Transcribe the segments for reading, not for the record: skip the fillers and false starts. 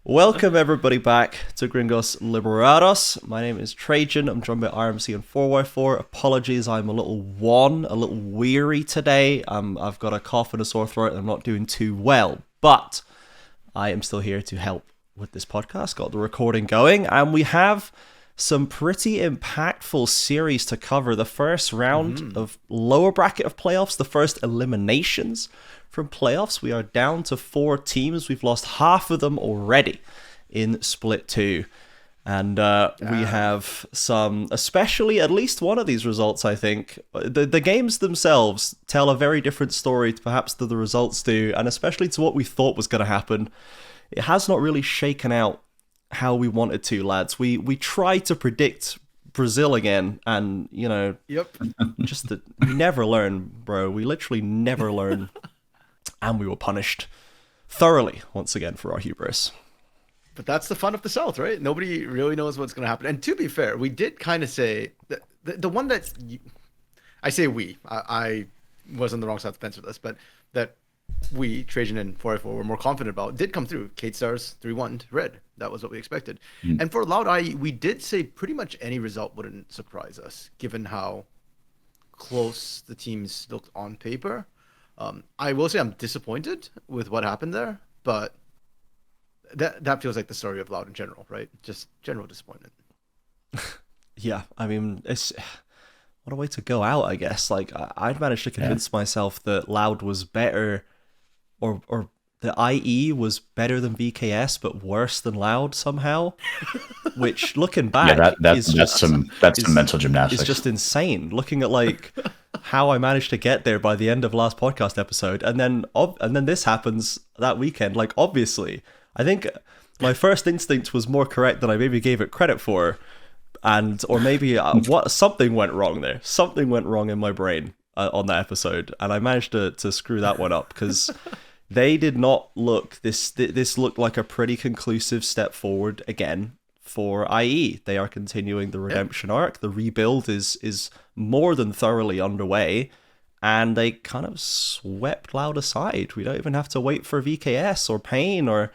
Welcome everybody back to Gringos Liberados. My name is Trajan. I'm joined by RMC and 4y4. Apologies, I'm a little weary today. I've got a cough and a sore throat and I'm not doing too well. But I am still here to help with this podcast. Got the recording going and we have some pretty impactful series to cover. The first round of lower bracket of playoffs, the first eliminations from playoffs. We are down to 4 teams. We've lost half of them already in Split 2. And we have some, especially at least one of these results, I think. The games themselves tell a very different story perhaps than the results do, and especially to what we thought was going to happen. It has not really shaken out how we wanted to, lads. We tried to predict Brazil again, and, you know, just that we never learn, bro. We literally never learn. And we were punished thoroughly once again for our hubris. But that's the fun of the South, right? Nobody really knows what's going to happen. And to be fair, we did kind of say that the one that I say I was on the wrong side of the fence with this, but that we, Trajan and 4i4, were more confident about did come through. Kate Stars 3-1 to Red. That was what we expected. And for Loud, we did say pretty much any result wouldn't surprise us, given how close the teams looked on paper. I will say I'm disappointed with what happened there, but that feels like the story of Loud in general, right? Just general disappointment. Yeah, I mean, it's what a way to go out, I guess. Like, I'd managed to convince myself that Loud was better, or the IE was better than VKS, but worse than Loud somehow. Which, looking back, that's some mental gymnastics. It's just insane. Looking at like how I managed to get there by the end of last podcast episode, and then this happens that weekend. Like, obviously, I think my first instinct was more correct than I maybe gave it credit for, or maybe something went wrong there. Something went wrong in my brain on that episode, and I managed to screw that one up because they did not look. This looked like a pretty conclusive step forward again for IE. They are continuing the redemption arc. The rebuild is more than thoroughly underway, and they kind of swept Loud aside. We don't even have to wait for VKS or Pain or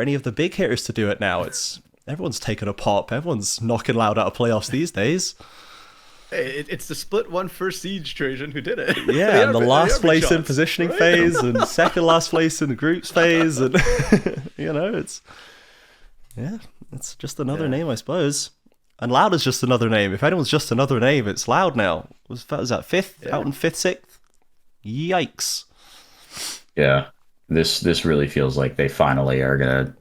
any of the big hitters to do it now. Everyone's taking a pop. Everyone's knocking Loud out of playoffs these days. Hey, it's the Split 1 first Siege Trajan who did it. Yeah, and the last place in positioning phase, and second last place in the groups phase, and you know, it's just another name, I suppose. And Loud is just another name. If anyone's just another name, it's Loud now. Was that 5th? Out in 5th, 6th? Yikes. Yeah, this really feels like they finally are gonna,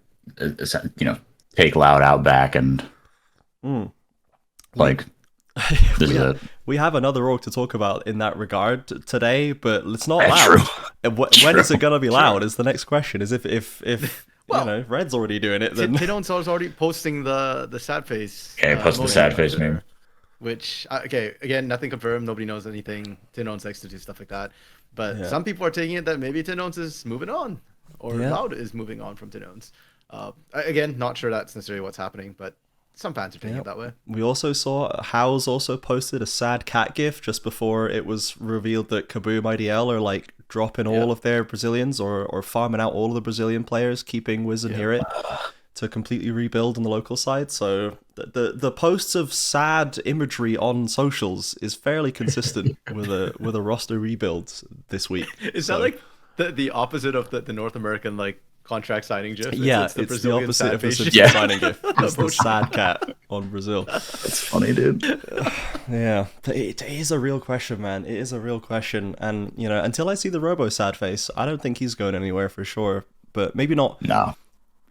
take Loud out back and like. We have another org to talk about in that regard today, but it's not Loud. When is it gonna be Loud? Is the next question. Is if well, Red's already doing it. Then Tinone's already posting the sad face. Okay, post the sad face meme. Which again, nothing confirmed. Nobody knows anything. Tinone's likes to do stuff like that, but some people are taking it that maybe Tinone's is moving on, or Loud is moving on from Tinone's. Again, not sure that's necessarily what's happening, but some fans are taking it that way. We also saw House also posted a sad cat gif just before it was revealed that Kaboom IDL are like dropping all of their Brazilians or farming out all of the Brazilian players, keeping Wiz and Hear It to completely rebuild on the local side. So the posts of sad imagery on socials is fairly consistent with a roster rebuild this week. Is that like the opposite of the North American like contract signing GIF? It's the opposite of the signing GIF. It's the sad cat on Brazil. That's funny, dude. Yeah, it is a real question, man. It is a real question, and you know, until I see the Robo sad face, I don't think he's going anywhere for sure. But maybe not. No.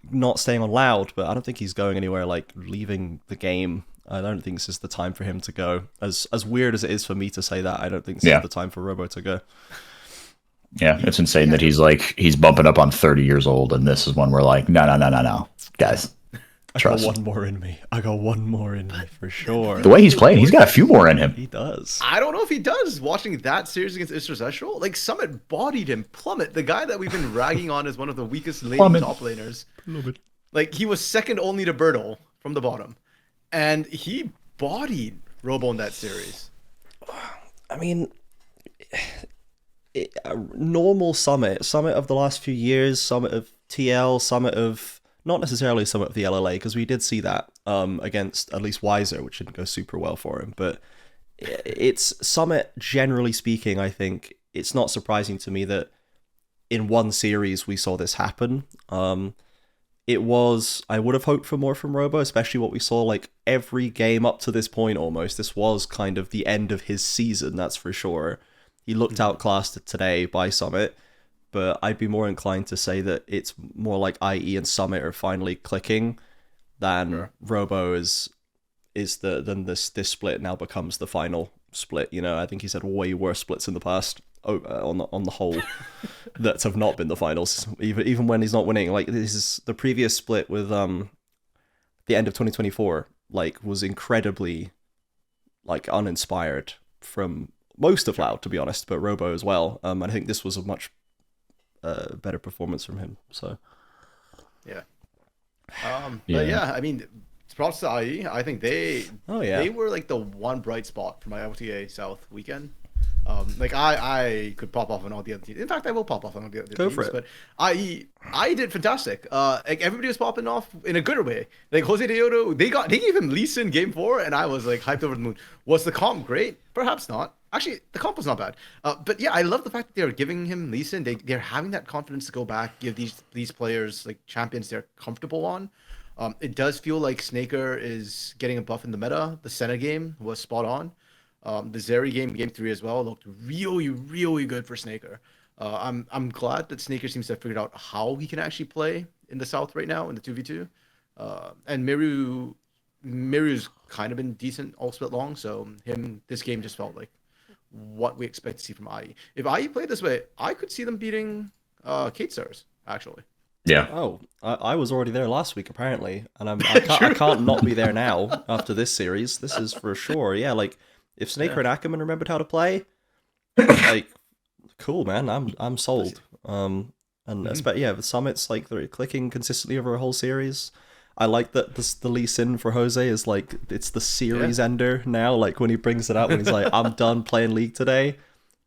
Not staying on Loud, but I don't think he's going anywhere. Like leaving the game. I don't think this is the time for him to go. As weird as it is for me to say that, I don't think this is the time for Robo to go. Yeah, it's insane that he's bumping up on 30 years old, and this is when we're like, no, guys, trust. I got one more in me for sure. The way he's playing, he's got a few more in him. He does. I don't know if he does. Watching that series against Istro, like Summit bodied him. Plummet, the guy that we've been ragging on as one of the weakest lane top laners. Plummet. Like he was second only to Bertle from the bottom, and he bodied Robo in that series. I mean, normal Summit of the last few years, Summit of TL, Summit of not necessarily Summit of the LLA, because we did see that against at least Weiser, which didn't go super well for him. But it's Summit, generally speaking, I think it's not surprising to me that in one series we saw this happen. I would have hoped for more from Robo, especially what we saw like every game up to this point almost. This was kind of the end of his season, that's for sure. He looked outclassed today by Summit, but I'd be more inclined to say that it's more like IE and Summit are finally clicking than Robo is then this split now becomes the final split. You know, I think he's had way worse splits in the past on the whole that have not been the finals. Even when he's not winning, like this is the previous split with the end of 2024, like was incredibly like uninspired from most of Loud, to be honest, but Robo as well. I think this was a much better performance from him. So yeah. But yeah, I mean, props to IE. I think they were like the one bright spot for my LTA South weekend. Like I could pop off on all the other teams. In fact, I will pop off on all the other teams. But IE did fantastic. Like everybody was popping off in a good way. Like Jose Deodo, they gave him Lee Sin game 4, and I was like hyped over the moon. Was the comp great? Perhaps not. Actually, the comp was not bad. But yeah, I love the fact that they're giving him Lee Sin. They're having that confidence to go back, give these players like champions they're comfortable on. It does feel like Snaker is getting a buff in the meta. The Senna game was spot on. The Zeri game 3 as well, looked really, really good for Snaker. I'm glad that Snaker seems to have figured out how he can actually play in the South right now in the 2v2. And Miru's kind of been decent all split long, so this game just felt like what we expect to see from IE. If IE played this way, I could see them beating Kate Stars, actually. Yeah. Oh, I was already there last week apparently, and I can't not be there now after this series. This is for sure. Yeah, like if Snaker and Ackerman remembered how to play, like cool, man. I'm sold. And the Summits, like they're clicking consistently over a whole series. I like that the Lee Sin for Jose is like it's the series ender now. Like when he brings it out when he's like, I'm done playing League today.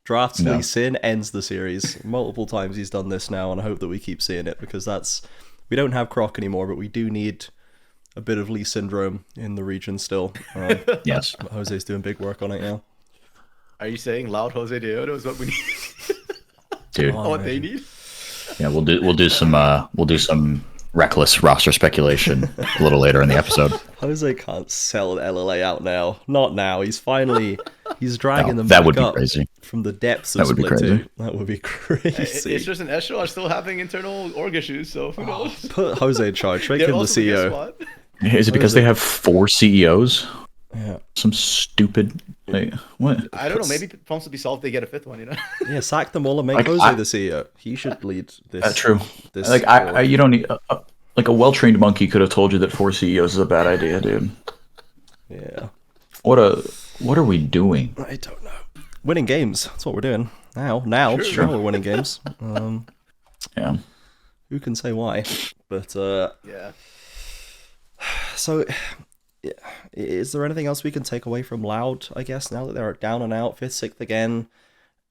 Drafts Lee Sin, ends the series. Multiple times he's done this now, and I hope that we keep seeing it because we don't have Croc anymore, but we do need a bit of Lee syndrome in the region still. Yes. Jose's doing big work on it now. Are you saying Loud Jose Deodo is what we need? Dude. What they need? Yeah, we'll do some reckless roster speculation a little later in the episode. Jose can't sell the LLA out now. Not now. He's dragging them that back would be up crazy. From the depths of Split 2. That would be crazy. It's just an Eshel are still having internal org issues, so who knows? Put Jose in charge. Make him the CEO. Is it because they have 4 CEOs? Yeah. Some stupid... Like, what? I don't know. Maybe problems will be solved. They get a 5th one, you know? Yeah, sack them all and make Jose the CEO. He should lead this. That's true. This you don't need... like a well-trained monkey could have told you that 4 CEOs is a bad idea, dude. Yeah. What are we doing? I don't know. Winning games. That's what we're doing now. Now we're winning games. Yeah. Who can say why? But yeah. So, is there anything else we can take away from Loud? I guess now that they're down and out, 5th, 6th again,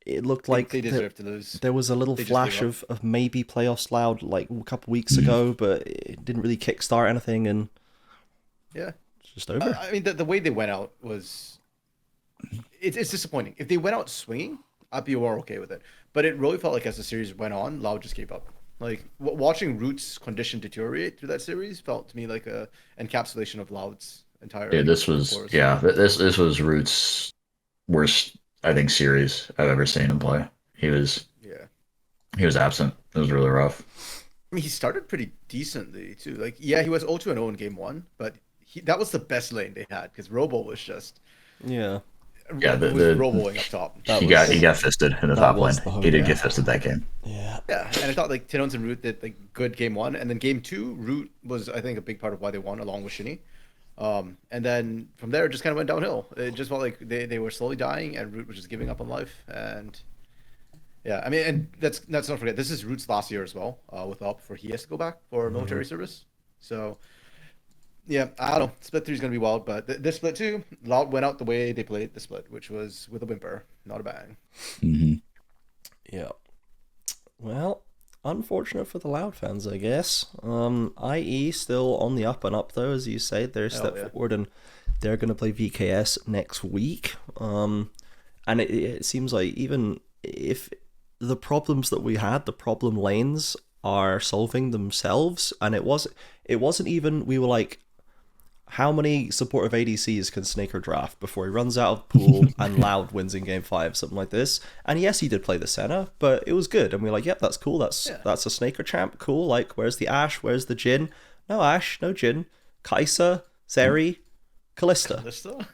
it looked like they deserve to lose. There was a little flash of maybe playoffs Loud like a couple weeks ago, but it didn't really kickstart anything, and yeah, it's just over. I mean, the way they went out was it's disappointing. If they went out swinging, I'd be more okay with it. But it really felt like as the series went on, Loud just gave up. Like watching Root's condition deteriorate through that series felt to me like a encapsulation of Loud's entire. Yeah, this was Root's worst, I think, series I've ever seen him play. He was absent. It was really rough. I mean, he started pretty decently too. Like, yeah, he was 0-2-0 in game 1, but that was the best lane they had because Robo was just Roboing up top. He got fisted in the top lane. He did get fisted that game. Yeah, and I thought like Tinons and Root did like good game 1, and then game 2, Root was I think a big part of why they won along with Shinny. And then from there, it just kind of went downhill. It just felt like they were slowly dying, and Root was just giving up on life. And yeah, I mean, and let's not forget, this is Root's last year as well, with Up, for he has to go back for military service. So yeah, I don't know. Split 3 is going to be wild, but this split 2, Loud went out the way they played the split, which was with a whimper, not a bang. Mm-hmm. Yeah. Well, unfortunate for the Loud fans, I guess. IE still on the up and up though, as you say. They're a step forward, and they're going to play VKS next week. And it seems like even if the problems that we had, the problem lanes are solving themselves, and it wasn't even, we were like, how many supportive ADCs can Snaker draft before he runs out of pool and Loud wins in game 5, something like this? And yes, he did play the Senna, but it was good. And we were like, yep, that's cool. That's a Snaker champ. Cool. Like, where's the Ashe? Where's the Jhin? No Ashe, no Jhin. Kai'Sa, Zeri, Kalista.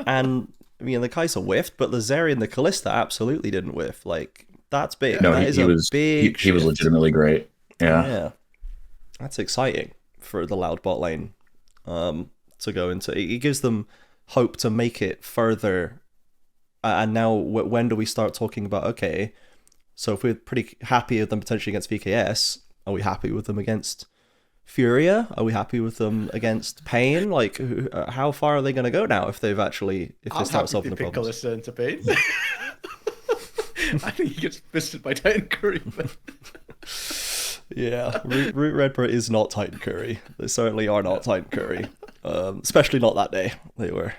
And I mean, the Kai'Sa whiffed, but the Zeri and the Kalista absolutely didn't whiff. Like, that's big. No, that he was big. He was legitimately great. Yeah. Yeah. That's exciting for the Loud bot lane. To go into it gives them hope to make it further. And now, when do we start talking about, okay, so if we're pretty happy with them potentially against VKS, are we happy with them against Furia? Are we happy with them against Pain? Like, how far are they going to go now if they start solving the problems? Kalista into Pain. I think he gets fisted by Titan Curry. But... Yeah, Root Redbird is not Titan Curry. They certainly are not Titan Curry. Especially not that day. They were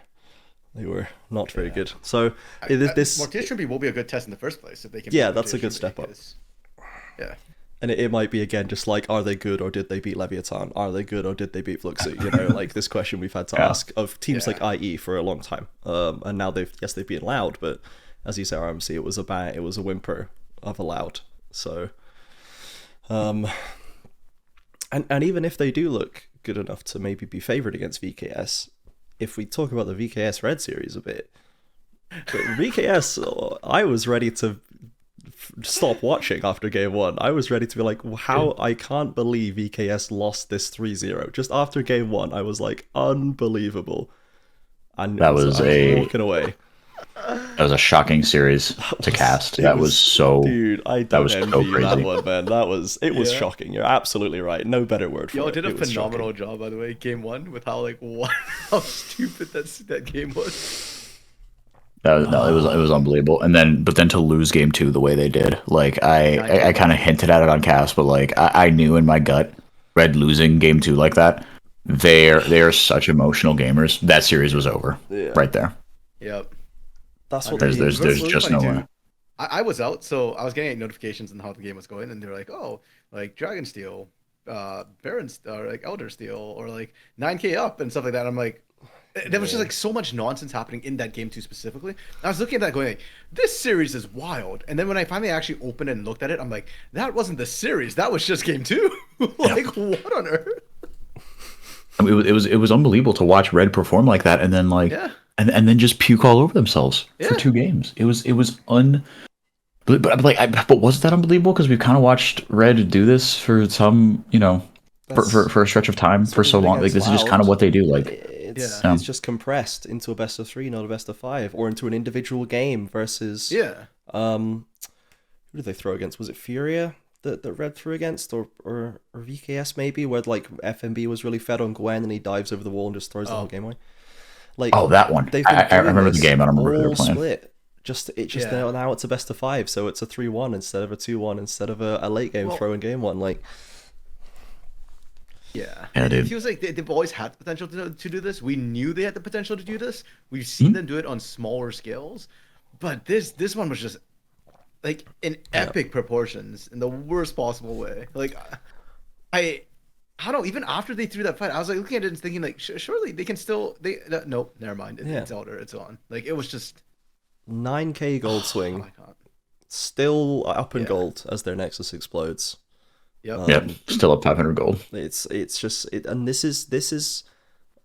not very good. So this Mortier Shrimpy will be a good test in the first place if they can. Yeah, that's a good step up. Yeah. And it might be, again, just like, are they good or did they beat Leviathan? Are they good or did they beat Fluxy? You know, like this question we've had to ask of teams like IE for a long time. And now they've been Loud, but as you say, RMC, it was a whimper of a Loud. So, and even if they do look good enough to maybe be favored against VKS, if we talk about the VKS Red series a bit, but VKS, I was ready to stop watching after game 1. I was ready to be like, how, I can't believe VKS lost this 3-0. Just after game 1, I was like, unbelievable. And I was walking away. That was a shocking series to cast. That was so. Dude, I don't envy you that one, man. It was shocking. You're absolutely right. No better word for it. Y'all did a phenomenal job, by the way, game 1, with how how stupid that game was. It was unbelievable. But then to lose game 2 the way they did, like I kind of hinted at it on cast, but like I knew in my gut, Red losing game 2 like that, they are such emotional gamers. That series was over right there. Yep. That's what there's just no way. I was out, so I was getting notifications on how the game was going, and they were like, "Oh, like Dragon Steel, Baron, or like Elder Steel, or like 9K up and stuff like that." I'm like, there was just like so much nonsense happening in that game too specifically. I was looking at that going, like, this series is wild. And then when I finally actually opened it and looked at it, I'm like, that wasn't the series. That was just game 2. Like, what on earth? I mean, it was unbelievable to watch Red perform like that, and then and then just puke all over themselves for 2 games. It was but wasn't that unbelievable? Because we've kind of watched Red do this for some, for a stretch of time for so long. Like, this is just kind of what they do. Like, it's just compressed into a best of 3, not a best of 5, or into an individual game versus who did they throw against? Was it Furia that Red threw against, or VKS maybe, where like FMB was really fed on Gwen and he dives over the wall and just throws the whole game away. Like, that one. I remember the game. I don't remember who they were playing. Split. Now it's a best of 5, so it's a 3-1 instead of a 2-1 instead of a late game throw in game 1. Like, it feels like they've always had the potential to do this. We knew they had the potential to do this. We've seen them do it on smaller scales, but this one was just like in epic proportions in the worst possible way. Like, I don't know. Even after they threw that fight, I was like looking at it and thinking, like, surely they can still. Nope, never mind. It's Elder. It's on. Like, it was just 9K gold swing, still up in gold as their Nexus explodes. Yep, still up 500 gold. It's just and this is.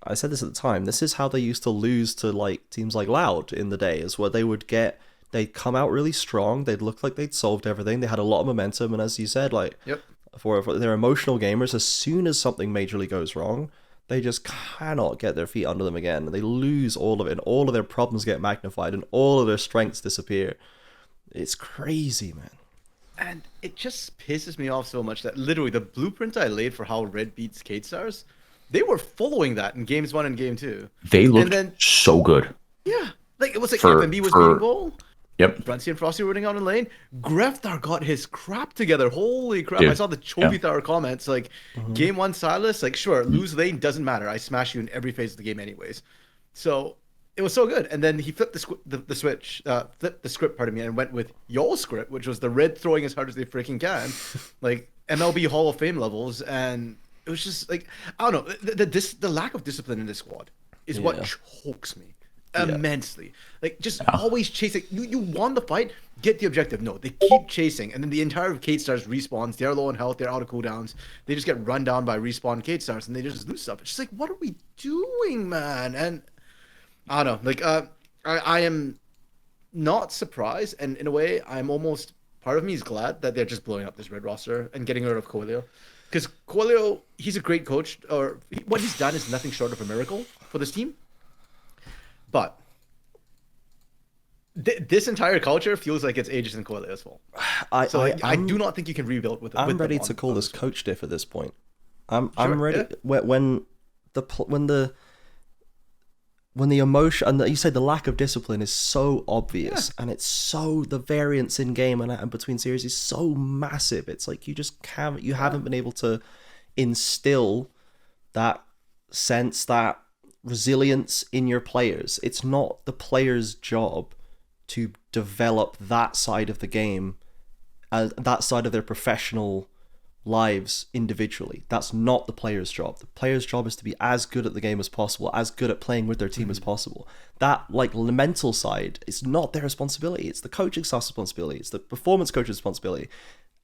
I said this at the time. This is how they used to lose to like teams like Loud in the day, is where they'd come out really strong. They'd look like they'd solved everything. They had a lot of momentum, and as you said, like. For their emotional gamers, as soon as something majorly goes wrong, they just cannot get their feet under them again. They lose all of it, and all of their problems get magnified, and all of their strengths disappear. It's crazy, man. And it just pisses me off so much that literally the blueprint I laid for how Red beats K-Stars, they were following that in games 1 and game 2. They looked so good. Yeah. Like, it was like FMB was beating goal. Yep. Bruncy and Frosty running out in lane. Greftar got his crap together. Holy crap. Dude. I saw the Chobithar comments. Like, game one, Silas, like, sure, lose lane, doesn't matter. I smash you in every phase of the game anyways. So, it was so good. And then he flipped the script, pardon me, and went with your script, which was the red throwing as hard as they freaking can. Like, MLB Hall of Fame levels. And it was just, like, I don't know. The lack of discipline in this squad is what chokes me. Immensely. Like, just always chasing. You won the fight, get the objective. No, they keep chasing, and then the entire Kate Stars respawns. They're low on health, they're out of cooldowns. They just get run down by respawn Kate Stars, and they just lose stuff. It's just like, what are we doing, man? And I don't know. Like, I am not surprised, and in a way, I'm almost, part of me is glad that they're just blowing up this red roster and getting rid of Coelho. Because Coelho, he's a great coach, or what he's done is nothing short of a miracle for this team. But this entire culture feels like it's Aegis and Coelho's fault. I do not think you can rebuild with. I'm ready to call this coach diff at this point. I'm ready. Yeah. When the emotion, and you say the lack of discipline is so obvious, and it's so, the variance in game and between series is so massive. It's like you haven't been able to instill that sense, that resilience in your players. It's not the players' job to develop that side of the game, that side of their professional lives individually. That's not the players' job. The players' job is to be as good at the game as possible, as good at playing with their team as possible. That, like, mental side is not their responsibility. It's the coaching staff's responsibility. It's the performance coach's responsibility.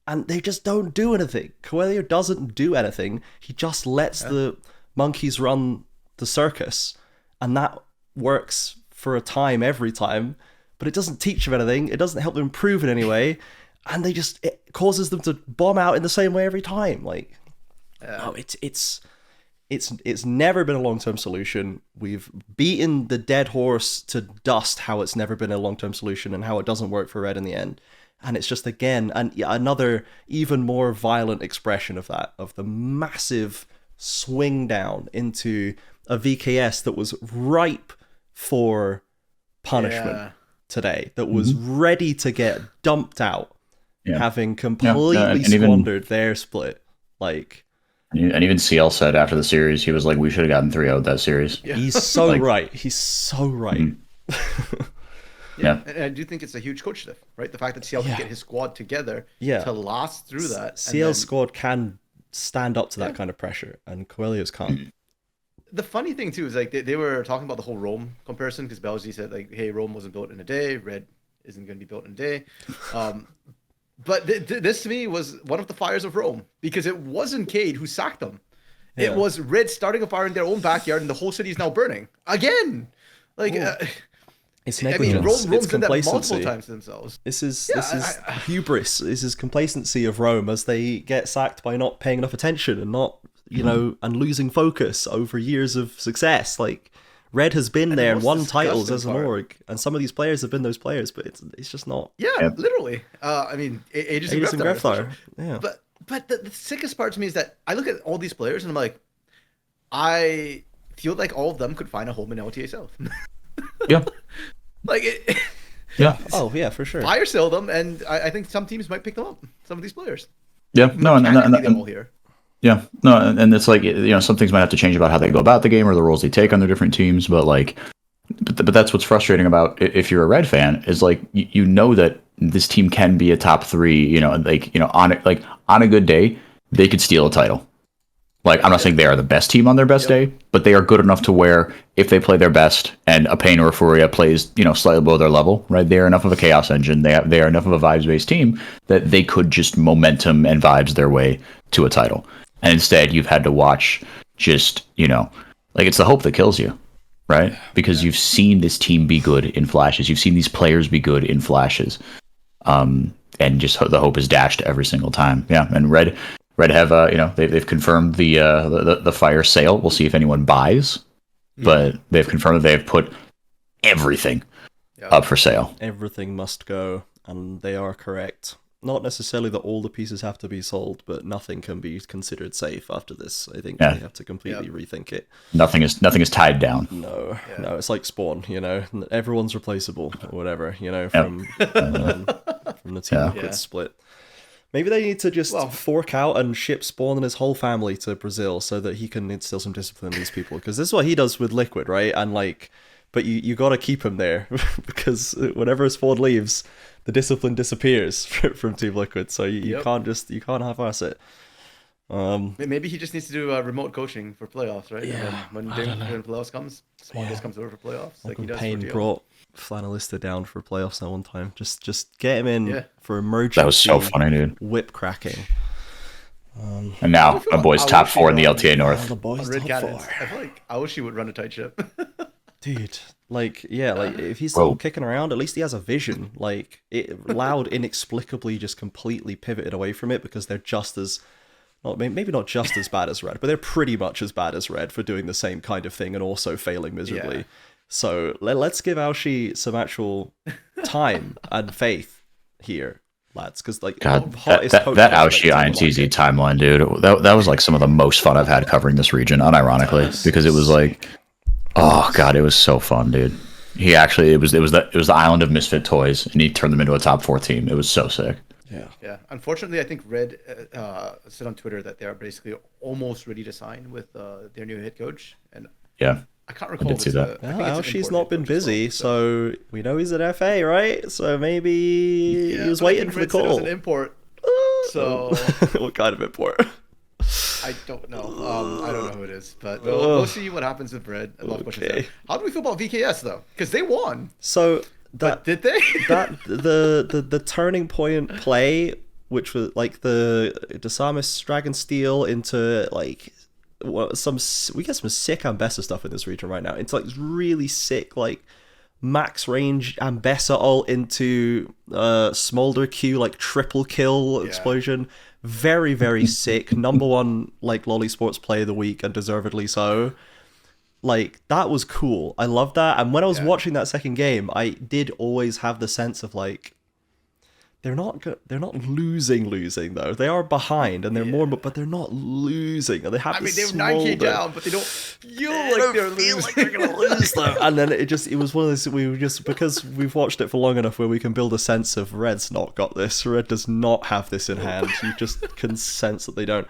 And they just don't do anything. Coelho doesn't do anything. He just lets the monkeys run the circus, and that works for a time every time, but it doesn't teach them anything. It doesn't help them improve in any way, and it causes them to bomb out in the same way every time. Like, no, it's never been a long-term solution. We've beaten the dead horse to dust how it's never been a long-term solution and how it doesn't work for Red in the end. And it's just, again, another even more violent expression of that, of the massive swing down into a VKS that was ripe for punishment today, that was ready to get dumped out, having completely squandered their split. Like, and even CL said after the series, he was like, we should have gotten 3-0 that series. He's so right. He's so right. And I do think it's a huge coach shift, right? The fact that CL can get his squad together to last through that. CL's squad can stand up to that kind of pressure, and Coelho's can't. The funny thing too is, like, they were talking about the whole Rome comparison, because Belgi said, like, hey, Rome wasn't built in a day, Red isn't going to be built in a day. But this to me was one of the fires of Rome, because it wasn't Cade who sacked them. It was Red starting a fire in their own backyard, and the whole city is now burning again. Like, it's negligence. Rome's it's complacency. done that multiple times to themselves. This is hubris. This is complacency of Rome as they get sacked by not paying enough attention and not, and losing focus over years of success. Like, Red has been there and won titles as an org, and some of these players have been those players, but it's just not. Literally. I mean, Aegis and Greftar. Yeah. But the sickest part to me is that I look at all these players and I'm like, I feel like all of them could find a home in LTA South. Like, oh yeah, for sure. Fire sale them, and I think some teams might pick them up. Some of these players. And all here. And it's like, some things might have to change about how they go about the game or the roles they take on their different teams, but like, but that's what's frustrating about, if you're a Red fan, is like, you know that this team can be a top 3, on a good day they could steal a title. Like, I'm not saying they are the best team on their best day, but they are good enough to where, if they play their best and a Pain or a Furia plays, slightly below their level, right? They are enough of a chaos engine. They are enough of a vibes-based team that they could just momentum and vibes their way to a title. And instead, you've had to watch just, like, it's the hope that kills you, right? Because you've seen this team be good in flashes. You've seen these players be good in flashes. And just the hope is dashed every single time. Yeah, and Red have they've confirmed the fire sale. We'll see if anyone buys, but they've confirmed that they have put everything up for sale. Everything must go, and they are correct. not necessarily that all the pieces have to be sold, but nothing can be considered safe after this. I think Yeah. they have to completely rethink it. Nothing is tied down. No, it's like Spawn, you know, everyone's replaceable or whatever, you know, from the Team Liquid split. Maybe they need to just fork out and ship Spawn and his whole family to Brazil so that he can instill some discipline in these people, because this is what he does with Liquid, right? And like, but you got to keep him there because whenever Spawn leaves, the discipline disappears from Team Liquid. So you can't half-ass it. Maybe he just needs to do remote coaching for playoffs, right? Yeah, and then when playoffs comes, Spawn just comes over for playoffs. Like he does Payne for TL. brought Flannelista down for playoffs that one time. Just get him in for emergency. That was so funny, dude. Whip cracking. And now my boys top 4 in the LTA North. The boys Red top Cannons. 4. I feel like Aoshi would run a tight ship. Dude, like, like if he's still kicking around, at least he has a vision. Like, Loud inexplicably just completely pivoted away from it because they're just as, well, maybe not just as bad as Red, but they're pretty much as bad as Red for doing the same kind of thing and also failing miserably. Yeah. So let's give Aoshi some actual time and faith here, lads, because like God, that Aoshi INTZ timeline, dude, that was like some of the most fun I've had covering this region, unironically, because it was like, oh god, it was so fun, dude. He actually, it was the island of misfit toys, and he turned them into a top 4 team. It was so sick. Yeah. Unfortunately, I think Red said on Twitter that they are basically almost ready to sign with their new head coach, and I can't recall. I did see that. Aoshi's not been busy, so we know he's an FA, right? So maybe he was waiting for the call. It was an import. So what kind of import? I don't know. I don't know who it is, but we'll see what happens with Red. How do we feel about VKS though? Because they won. So but did they? the turning point play, which was like the Desamis Dragon Steel into like we get some sick Ambessa stuff in this region right now. It's like really sick, like max range Ambessa all into Smolder Q, like triple kill explosion. Very, very sick. #1 like Lolly Sports Player of the Week, and deservedly so. Like, that was cool. I love that. And when I was watching that second game, I did always have the sense of like, they're not losing though. They are behind and they're more, but they're not losing. And they have. I mean, they're 9K down, but they don't feel like they're losing. Like they're gonna lose though. And then it was one of those. We were just, because we've watched it for long enough where we can build a sense of Red's not got this. Red does not have this in hand. You just can sense that they don't.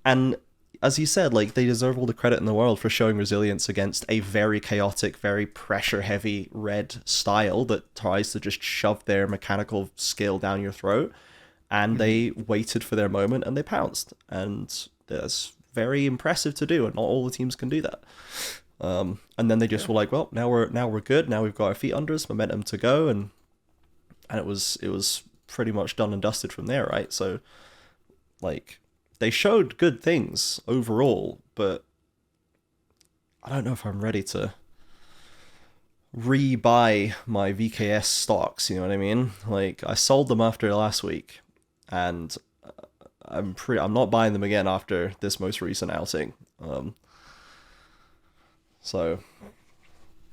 And as you said, like, they deserve all the credit in the world for showing resilience against a very chaotic, very pressure-heavy Red style that tries to just shove their mechanical skill down your throat. And they waited for their moment and they pounced. And that's very impressive to do, and not all the teams can do that. And then they just were like, well, now we're good. Now we've got our feet under us, momentum to go, and it was pretty much done and dusted from there, right? So, like, they showed good things overall, but I don't know if I'm ready to rebuy my VKS stocks, you know what I mean? Like, I sold them after last week, and I'm not buying them again after this most recent outing. So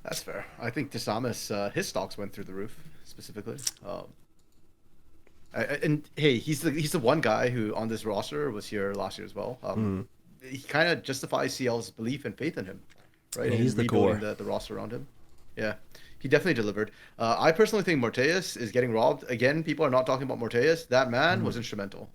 that's fair. I think Desamis, his stocks went through the roof specifically. And hey, he's the one guy who on this roster was here last year as well. He kind of justifies CL's belief and faith in him, right? Yeah, he's the core. The roster around him. Yeah, he definitely delivered. I personally think Morteus is getting robbed again. People are not talking about Morteus. That man was instrumental.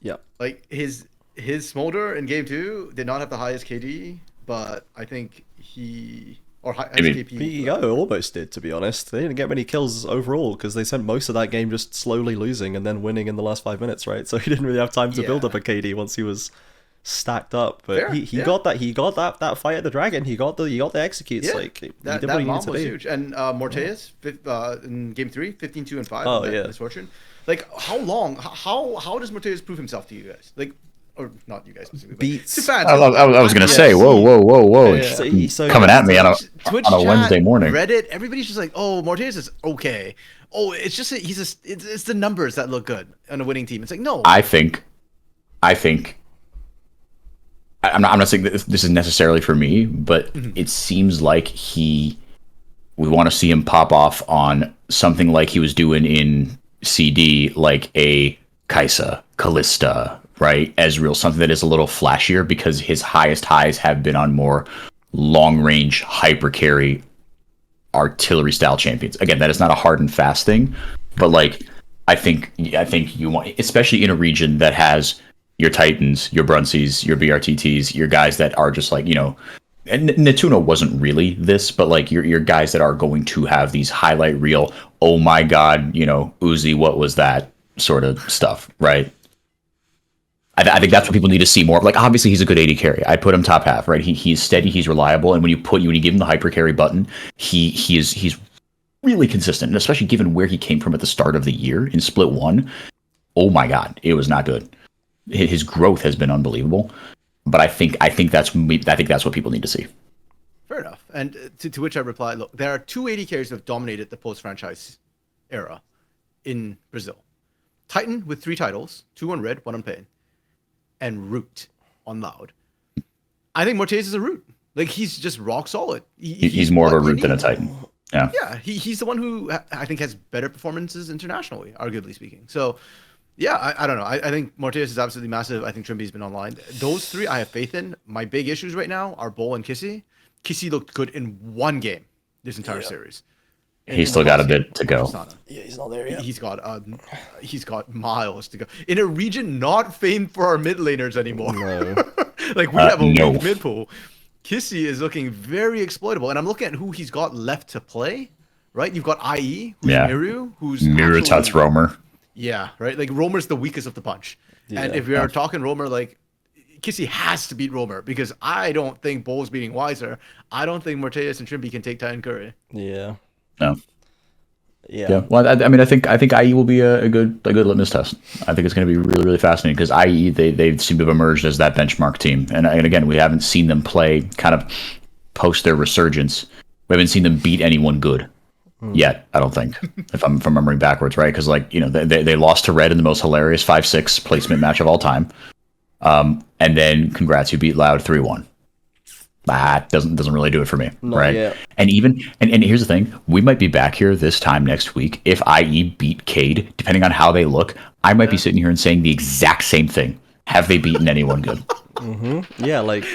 Yeah, like his Smolder in game 2 did not have the highest KD, but I think he almost did, to be honest. They didn't get many kills overall because they spent most of that game just slowly losing and then winning in the last 5 minutes, right? So he didn't really have time to build up a KD once he was stacked up. But he got that fight at the Dragon. He got the executes. Yeah. Like, he that did what he mom needed to was do. huge. And Morteus in game 3, 15-2-5. Oh yeah, misfortune. Like, how long? How does Morteus prove himself to you guys? Like, or not you guys specifically. Beats. I was gonna say, whoa. Yeah. So coming at me on Twitch a Wednesday morning. Reddit, everybody's just like, oh, Morteus is okay. Oh, it's just it's the numbers that look good on a winning team. It's like, no. I think. I'm not saying that this is necessarily for me, but it seems like we want to see him pop off on something like he was doing in CD like a Kaisa, Callista, right? Ezreal, something that is a little flashier because his highest highs have been on more long range hyper carry artillery style champions. Again, that is not a hard and fast thing, but like I think you want, especially in a region that has your Titans, your Brunsies, your BRTTs, your guys that are just like, and Natuno wasn't really this, but like your guys that are going to have these highlight reel, oh my god, Uzi, what was that sort of stuff, right? I think that's what people need to see more of. Like, obviously, he's a good AD carry. I put him top half, right? He's steady, he's reliable, and when you give him the hyper carry button, he's really consistent, and especially given where he came from at the start of the year in Split 1. Oh my god, it was not good. His growth has been unbelievable. But I think that's what people need to see. Fair enough. And to which I replied, look, there are two AD carries that have dominated the post-franchise era in Brazil. Titan with 3 titles, 2 on Red, 1 on Pain, and Root on Loud. I think Mortaise is a Root. Like, he's just rock solid. He's more of a Root than a Titan. Yeah. Yeah, he's the one who I think has better performances internationally, arguably speaking. So, yeah, I don't know. I think Mortaise is absolutely massive. I think Trimby's been online. Those 3 I have faith in. My big issues right now are Bull and Kissy. Kissy looked good in 1 game this entire series. He's still got a bit to go. Yeah, he's not there yet. He's got miles to go in a region not famed for our mid laners anymore. No. Like, we have a weak mid pool. Kissy is looking very exploitable, and I'm looking at who he's got left to play. Right, you've got IE, who's Miru, who's Miru Tuts Roamer. Yeah, right. Like, Roamer's the weakest of the bunch, and if we are talking Roamer, like, Kissy has to beat Roamer because I don't think Bull's beating Wiser. I don't think Mortaise and Trimby can take Titan Curry. Yeah. No. Yeah. Well, I mean, I think IE will be a good litmus test. I think it's going to be really, really fascinating because IE they seem to have emerged as that benchmark team, and again, we haven't seen them play kind of post their resurgence. We haven't seen them beat anyone good yet. I don't think, if I'm remembering backwards, right? Because they lost to Red in the most hilarious 5-6 placement match of all time, and then congrats, you beat Loud 3-1. That doesn't really do it for me, right? Yet. And here's the thing: we might be back here this time next week. If IE beat Cade, depending on how they look, I might be sitting here and saying the exact same thing. Have they beaten anyone good? Yeah, like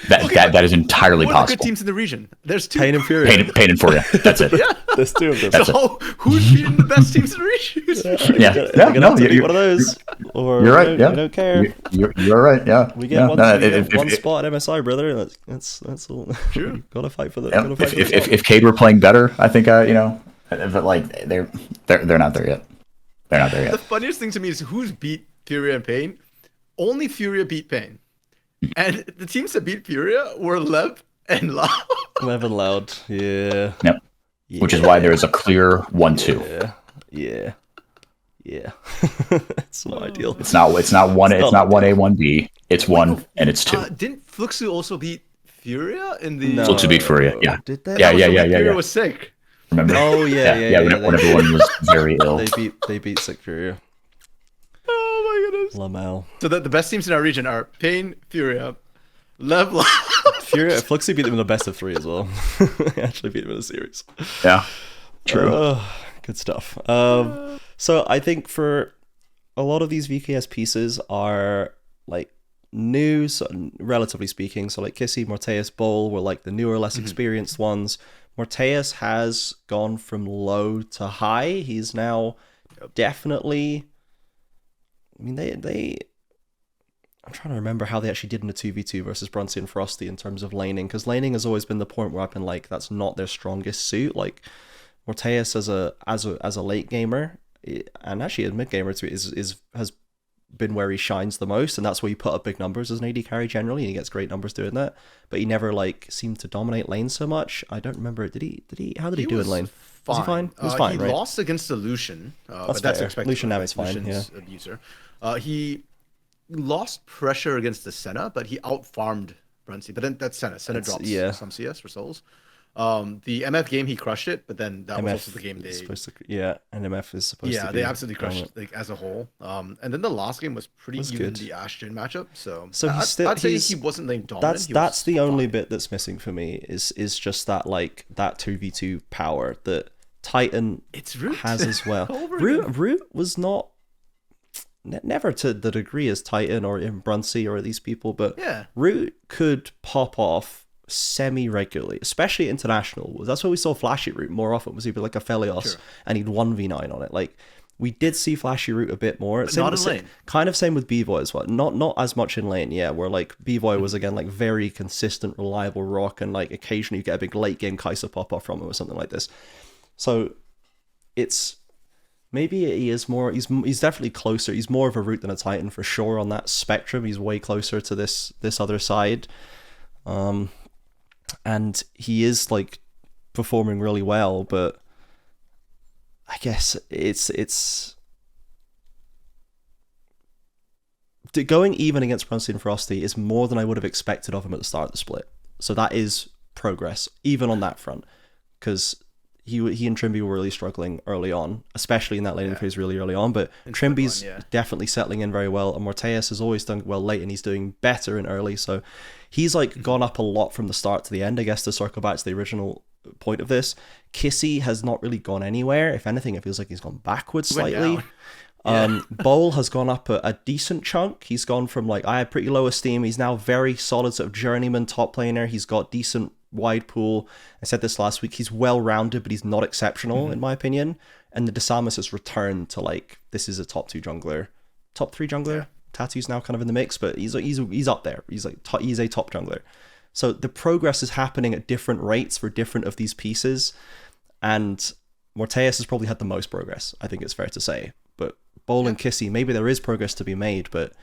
that is entirely possible. What are good teams in the region? There's 2. Pain and Fury. Pain and Fury. That's it. Yeah, There's 2 of them. That's so who's beating the best teams in the region? Yeah. We're gonna have to beat one of those. Or You're right. Yeah. We don't care. You're right. Yeah. We get one spot at MSI, brother. That's all. True. Gotta fight for the. If Cade were playing better, I think but like they're not there yet. They're not there yet. The funniest thing to me is who's beat Furia and Pain. Only Furia beat Pain, and the teams that beat Furia were Lev and Loud. Lev and Loud. Yeah. Yep. Yeah. Which is why there is a clear 1-2. Yeah. It's not ideal. It's not 1A, 1B. It's 1 and it's 2. Didn't Fluxu also beat Furia in the? No. Fluxu beat Furia. Yeah. Did they? Yeah. Furia was sick. Remember? Oh yeah. When everyone was very ill. They beat Sick Furia. Oh my goodness. Lamel. So the best teams in our region are Pain, Furia, Lev, Furia. Fluxy beat them in the best of 3 as well. Actually beat them in the series. Yeah. True. Good stuff. So I think for a lot of these VKS pieces are like new, so, relatively speaking. So like Kissy, Mortaise, Bull were like the newer, less experienced ones. Mortaise has gone from low to high. He's now definitely. I mean, they. I'm trying to remember how they actually did in the 2v2 versus Brunsie and Frosty in terms of laning, because laning has always been the point where I've been like, that's not their strongest suit. Like Mortaise as a late gamer, and actually a mid gamer too, has been where he shines the most, and that's where you put up big numbers as an AD carry generally, and he gets great numbers doing that. But he never like seemed to dominate lane so much. I don't remember. Did he? How did he do in lane? Was he fine? He was fine, he right? lost against the Lucian, That's but that's fair. expected. Lucian now is fine. Lucian's Yeah. Abuser. He lost pressure against the Senna, but he out-farmed Brunsie. But then that's Senna. Senna drops some CS for souls. The MF game, he crushed it, but then that was also the game they... and MF is supposed to Yeah, they absolutely crushed it, like, as a whole. And then the last game was pretty even, the Ashton matchup. So I'd say he wasn't lane dominant. That's the only bit that's missing for me is just that, like, that 2v2 power that Titan It's Root. has as well. Over again. Root was not never to the degree as Titan or Brunsey or these people, but Yeah. Root could pop off semi-regularly, especially international. That's why we saw Flashy Root more often, was he'd be like a Felios Sure. and he'd 1v9 on it. Like, we did see Flashy Root a bit more. But not in lane. Kind of same with B-Boy as well. Not as much in lane, yeah, where like B-Boy was again like very consistent, reliable rock, and like occasionally you get a big late game Kai'Sa pop off from him or something like this. So it's maybe he is more. He's definitely closer. He's more of a Root than a Titan for sure on that spectrum. He's way closer to this other side, and he is like performing really well. But I guess it's going even against Brunsey and Frosty is more than I would have expected of him at the start of the split. So that is progress, even on that front, because he and Trimby were really struggling early on, especially in that laning phase really early on. But Trimby's definitely settling in very well, and Morteus has always done well late, and he's doing better in early. So he's like gone up a lot from the start to the end, I guess, to circle back to the original point of this. Kissy has not really gone anywhere. If anything, it feels like he's gone backwards slightly. Bowl has gone up a decent chunk. He's gone from like, I had pretty low esteem. He's now very solid sort of journeyman top laner. He's got decent wide pool. I said this last week. He's well rounded, but he's not exceptional in my opinion. And the Desamus has returned to like, this is a top 2 jungler, top 3 jungler. Yeah. Tatu's now kind of in the mix, but he's up there. He's like he's a top jungler. So the progress is happening at different rates for different of these pieces, and Morteus has probably had the most progress, I think it's fair to say. But Bowl and Kissy, maybe there is progress to be made, but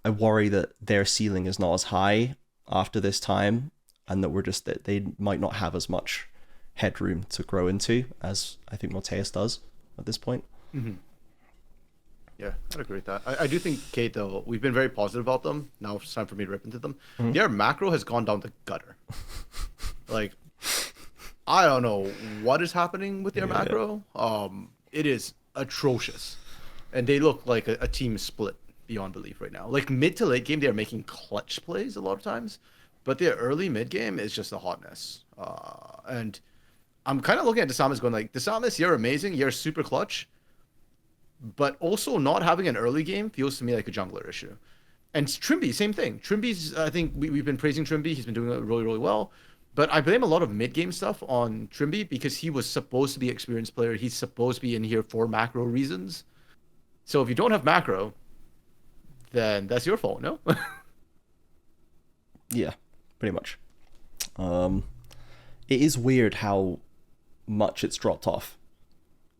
I worry that their ceiling is not as high after this time, and that they might not have as much headroom to grow into as I think Morteus does at this point. Mm-hmm. Yeah, I'd agree with that. I do think, Kate, though, we've been very positive about them. Now it's time for me to rip into them. Mm-hmm. Their macro has gone down the gutter. Like, I don't know what is happening with their macro. It is atrocious. And they look like a team split beyond belief right now. Like, mid to late game, they're making clutch plays a lot of times. But their early mid game is just a hot mess. And I'm kind of looking at Desamus going like, Desamus, you're amazing. You're super clutch. But also not having an early game feels to me like a jungler issue. And Trimby, same thing. Trimby's, I think we've been praising Trimby. He's been doing it really, really well. But I blame a lot of mid-game stuff on Trimby because he was supposed to be an experienced player. He's supposed to be in here for macro reasons. So if you don't have macro, then that's your fault, no? Yeah, pretty much. It is weird how much it's dropped off.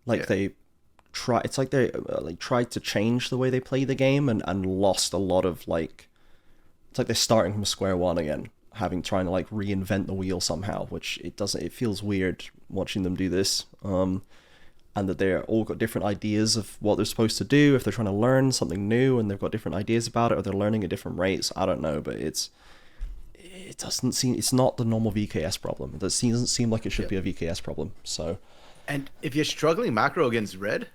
Like it's like they tried to change the way they play the game and lost a lot of like, it's like they're starting from square one again, trying to like reinvent the wheel somehow, which it feels weird watching them do this. And that they're all got different ideas of what they're supposed to do, if they're trying to learn something new and they've got different ideas about it, or they're learning at different rates. I don't know, but it's not the normal VKS problem. It doesn't seem like it should be a VKS problem. So, and if you're struggling macro against Red,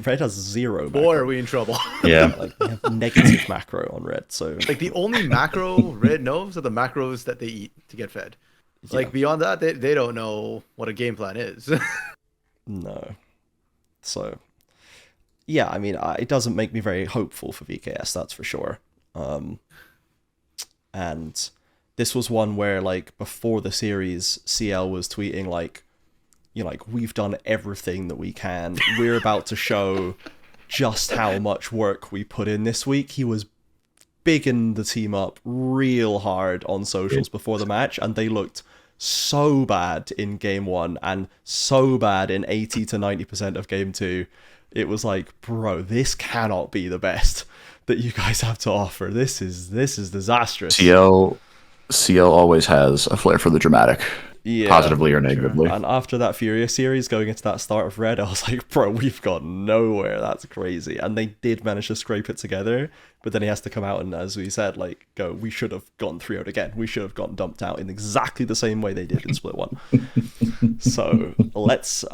Red has 0 macro. Boy, are we in trouble. Yeah. Like, they have negative macro on Red. So like the only macro Red knows are the macros that they eat to get fed. Like beyond that, they don't know what a game plan is. No. So, yeah, I mean, it doesn't make me very hopeful for VKS, that's for sure. And this was one where, like, before the series, CL was tweeting, like, you know, like, we've done everything that we can. We're about to show just how much work we put in this week. He was bigging the team up real hard on socials before the match, and they looked so bad in game 1 and so bad in 80 to 90% of game 2. It was like, bro, this cannot be the best that you guys have to offer. This is disastrous. CL always has a flair for the dramatic. Yeah, positively or negatively. Sure. And after that Furia series, going into that start of Red, I was like, bro, we've got nowhere. That's crazy. And they did manage to scrape it together, but then he has to come out and, as we said, like, go, we should have gotten 3-0 again. We should have gotten dumped out in exactly the same way they did in Split 1. So let's,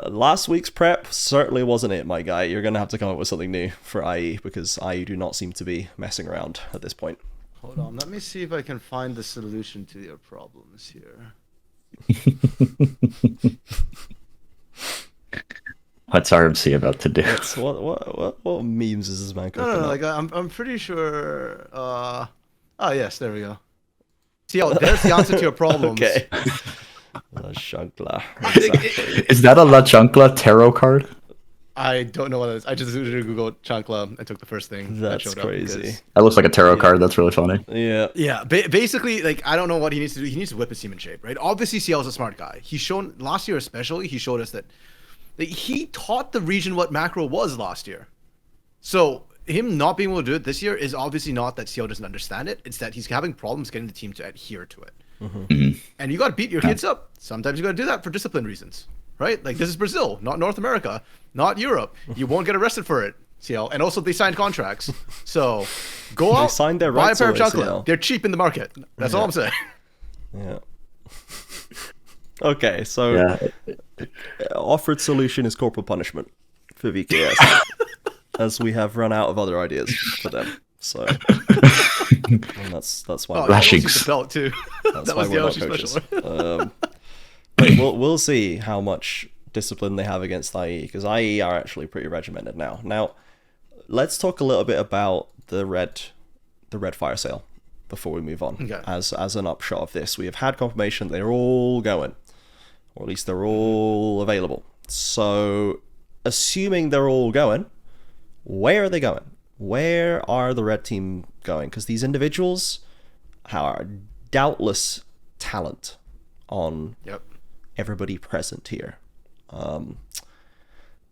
last week's prep certainly wasn't it, my guy. You're going to have to come up with something new for IE, because IE do not seem to be messing around at this point. Hold on, let me see if I can find the solution to your problems here. What's RMC about to do? What memes is this man cooking No. up? Like I'm pretty sure. Oh yes, there we go. See, there's the answer to your problems. Okay. La Chancla. Is that a La Chancla tarot card? I don't know what it is. I just literally Googled Chancla and took the first thing that That's showed crazy. up. Because, That looks like a tarot card. That's really funny. Yeah. yeah, basically, like I don't know what he needs to do. He needs to whip his team in shape, right? Obviously, CL is a smart guy. He's shown last year, especially, he showed us that he taught the region what macro was last year. So him not being able to do it this year is obviously not that CL doesn't understand it. It's that he's having problems getting the team to adhere to it. Mm-hmm. And you got to beat your kids up. Sometimes you got to do that for discipline reasons, right? Like this is Brazil, not North America, not Europe. You won't get arrested for it, CL. And also they signed contracts, so go out, signed their buy a rights pair of away, chocolate. CL. They're cheap in the market. That's all I'm saying. Yeah. Okay, so Yeah. offered solution is corporal punishment for VKS, as we have run out of other ideas for them. So and that's why Oh, Lashings. the belt too. that's That why was the we're not LSU coaches. special. But we'll see how much discipline they have against IE, because IE are actually pretty regimented now. Now, let's talk a little bit about the red fire sale before we move on. Okay. As an upshot of this, we have had confirmation they're all going, or at least they're all available. So, assuming they're all going, where are they going? Where are the red team going? Because these individuals are doubtless talent on Yep. everybody present here.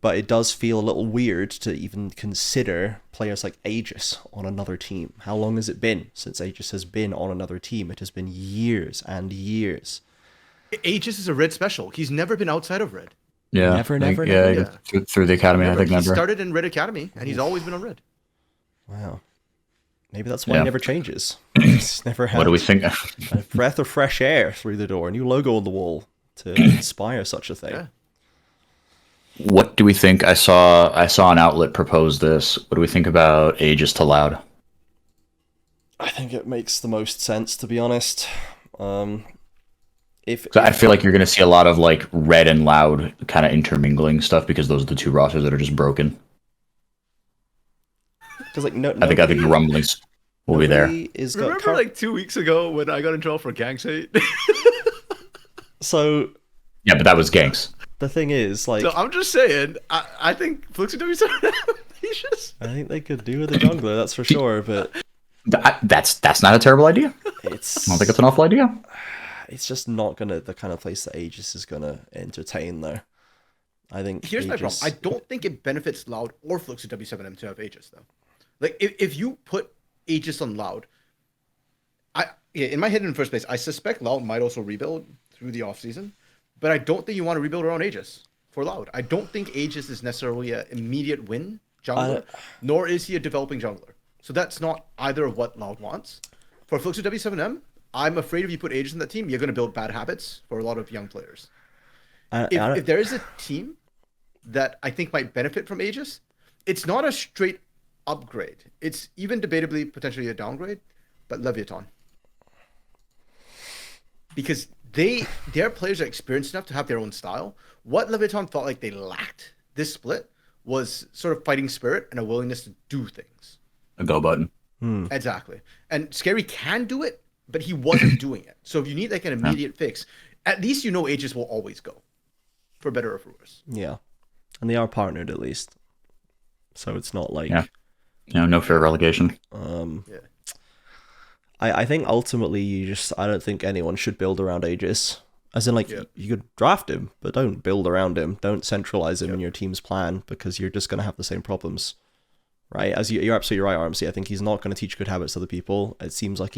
But it does feel a little weird to even consider players like Aegis on another team. How long has it been since Aegis has been on another team? It has been years and years. Aegis is a red special. He's never been outside of red. Yeah. Never. Yeah. Through the academy, I think He never. started in Red Academy, and he's always been on red. Wow. Maybe that's why Yeah. he never changes. He's never had What do we think? a breath of fresh air through the door, a new logo on the wall to inspire such a thing. Yeah. What do we think? I saw an outlet propose this. What do we think about Aegis to Loud? I think it makes the most sense, to be honest. If So I feel like you're going to see a lot of like Red and Loud kind of intermingling stuff because those are the two rosters that are just broken. because like I think the rumblings will be there. Is Remember, like 2 weeks ago when I got in trouble for gang hate? so Yeah, but that was ganks. the thing is, like, So I'm just saying, I think Fluxy W7 Aegis. I think they could do with a jungler, that's for sure. But That's not a terrible idea. I it's don't think it's an awful idea. it's just not gonna the kind of place that Aegis is gonna entertain, though. I think Here's my problem. Aegis- I don't think it benefits Loud or Fluxy W7M to have Aegis, though. Like, if you put Aegis on Loud, in my head in the first place, I suspect Loud might also rebuild through the offseason, but I don't think you want to rebuild around Aegis for Loud. I don't think Aegis is necessarily an immediate win jungler, nor is he a developing jungler. So that's not either of what Loud wants. For Fluxy W7M, I'm afraid if you put Aegis in that team, you're going to build bad habits for a lot of young players. If there is a team that I think might benefit from Aegis, it's not a straight upgrade. It's even debatably potentially a downgrade, but Leviathan. Because their players are experienced enough to have their own style. What Leviathan felt like they lacked this split was sort of fighting spirit and a willingness to do things. A go button. Exactly. And Scary can do it, but he wasn't doing it. So if you need like an immediate fix, at least you know Aegis will always go. For better or for worse. yeah, and they are partnered at least, so it's not like No fear of relegation. Yeah. I think ultimately I don't think anyone should build around Aegis. As in, like, you could draft him, but don't build around him. Don't centralize him in your team's plan, because you're just going to have the same problems, right? As you're absolutely right, RMC. I think he's not going to teach good habits to other people. It seems like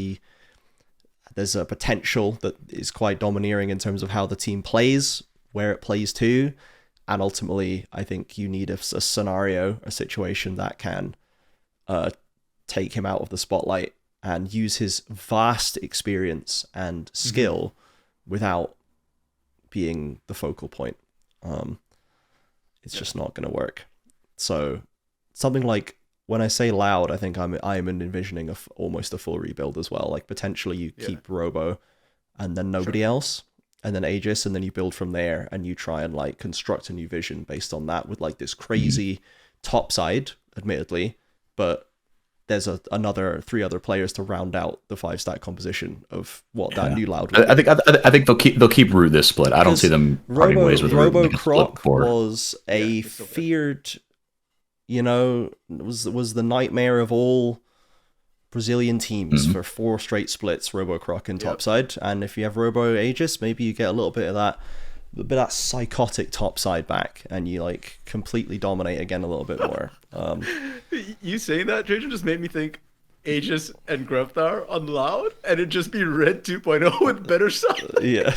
there's a potential that is quite domineering in terms of how the team plays, where it plays to, and ultimately, I think you need a scenario, a situation that can take him out of the spotlight and use his vast experience and skill without being the focal point. It's just not going to work. So something like, when I say Loud, I think I'm envisioning almost a full rebuild as well. Like, potentially you keep Robo and then nobody else, and then Aegis, and then you build from there, and you try and like construct a new vision based on that with like this crazy top side, admittedly, but there's another 3 other players to round out the 5-stack composition of what that new Loud would be. I think they'll keep Root this split. I don't see them parting ways with Robo Root. Croc was a feared, was the nightmare of all Brazilian teams for 4 straight splits, Robo Croc in topside. And if you have Robo Aegis, maybe you get a little bit of that psychotic topside back, and you like completely dominate again a little bit more. You saying that, Trajan, just made me think Aegis and Grepthar on Loud, and it'd just be Red 2.0 with better side. Yeah,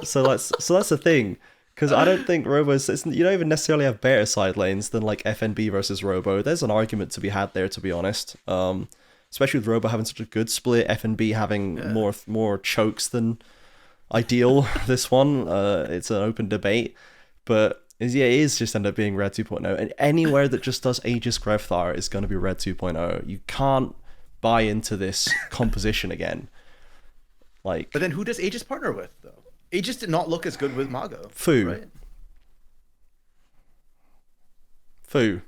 so that's the thing. Because I don't think Robo's... you don't even necessarily have better side lanes than like FNB versus Robo. There's an argument to be had there, to be honest. Especially with Robo having such a good split, FNB having more chokes than ideal. This one, it's an open debate. But it is just end up being Red 2.0. And anywhere that just does Aegis Grevthar is going to be Red 2.0. You can't buy into this composition again. But then who does Aegis partner with, though? Aegis did not look as good with Mago. Fu. Right?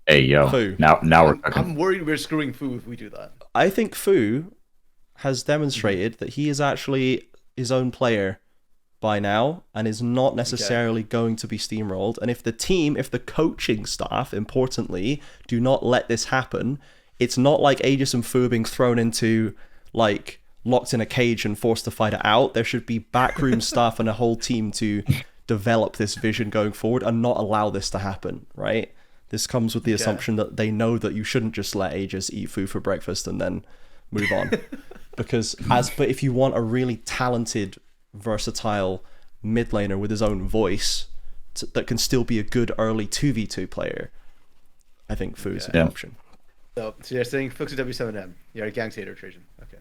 Hey, yo. Fu. Now we're talking. I'm worried we're screwing Fu if we do that. I think Fu has demonstrated that he is actually his own player by now and is not necessarily going to be steamrolled. And if the coaching staff, importantly, do not let this happen, it's not like Aegis and Fu are being thrown into like locked in a cage and forced to fight it out. There should be backroom staff and a whole team to develop this vision going forward and not allow this to happen, right? This comes with the assumption that they know that you shouldn't just let Aegis eat Fu for breakfast and then move on. But if you want a really talented, versatile mid laner with his own voice that can still be a good early 2v2 player, I think Fu is an option. So you're saying Fuxi W7M. You're a Ganks hater, Trajan. Okay.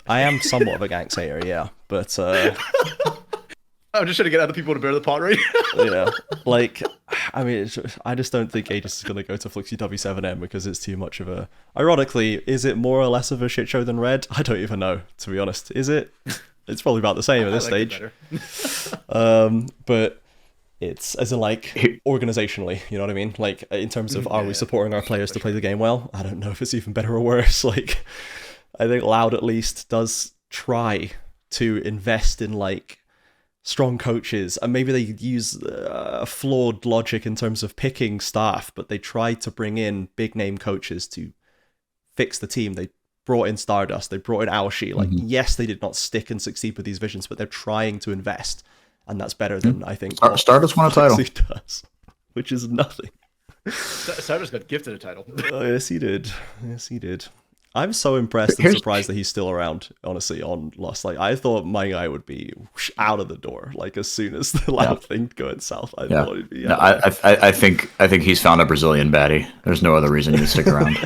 I am somewhat of a Ganks hater, yeah, but I'm just trying to get other people to bear the pot right now. yeah, I just don't think Aegis is going to go to Fluxy W7M because it's too much of a... Ironically, is it more or less of a shit show than Red? I don't even know, to be honest. Is it? It's probably about the same at this stage. But it's, as in like, organizationally, you know what I mean? Like, in terms of, are we supporting our players to play the game well? I don't know if it's even better or worse. Like, I think Loud at least does try to invest in, like, strong coaches, and maybe they use a flawed logic in terms of picking staff, but they tried to bring in big name coaches to fix the team. They brought in Stardust, they brought in Aoshi. Like, yes, they did not stick and succeed with these visions, but they're trying to invest, and that's better than I think Stardust won a title, does, which is nothing. Stardust got gifted a title. Oh, yes, he did. Yes, he did. I'm so impressed and surprised that he's still around, honestly, on Lost. Like, I thought my guy would be out of the door, like, as soon as the Loud thing going south. I thought he'd be out. I think he's found a Brazilian baddie. There's no other reason he'd stick around.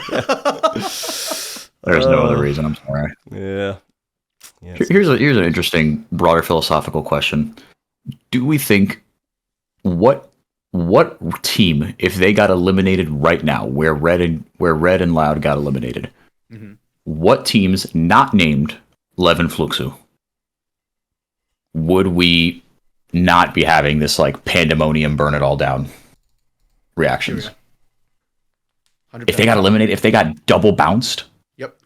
There's no other reason, I'm sorry. Yeah. Here's an interesting, broader philosophical question. Do we think what team, if they got eliminated right now, where Red and Loud got eliminated, what teams not named Levin Fluxu would we not be having this like pandemonium, burn it all down reactions? 100%. If they got eliminated, if they got double bounced? Yep.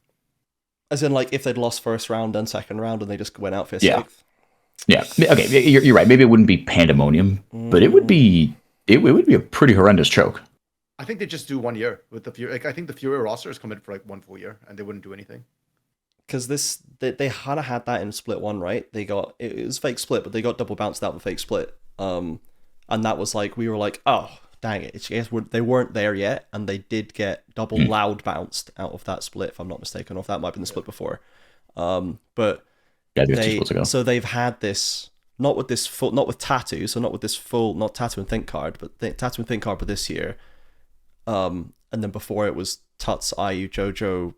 As in, like, if they'd lost first round and second round and they just went out for sixth? Yeah. Okay, you're right. Maybe it wouldn't be pandemonium, but it would be a pretty horrendous choke. I think they just do 1 year with the Fury. Like, I think the Fury roster has come in for like 1 full year, and they wouldn't do anything. Because they kind of had that in split 1, right? They got it was fake split, but they got double bounced out the fake split. And that was like, we were like, oh dang it! They weren't there yet, and they did get double Loud bounced out of that split, if I'm not mistaken. Or if that might have been the split before. But so they've had this. Not with Tatu, so not with this full, not Tatu and Think card, but Tatu and Think card, but this year. And then before it was Tuts, IU, Jojo.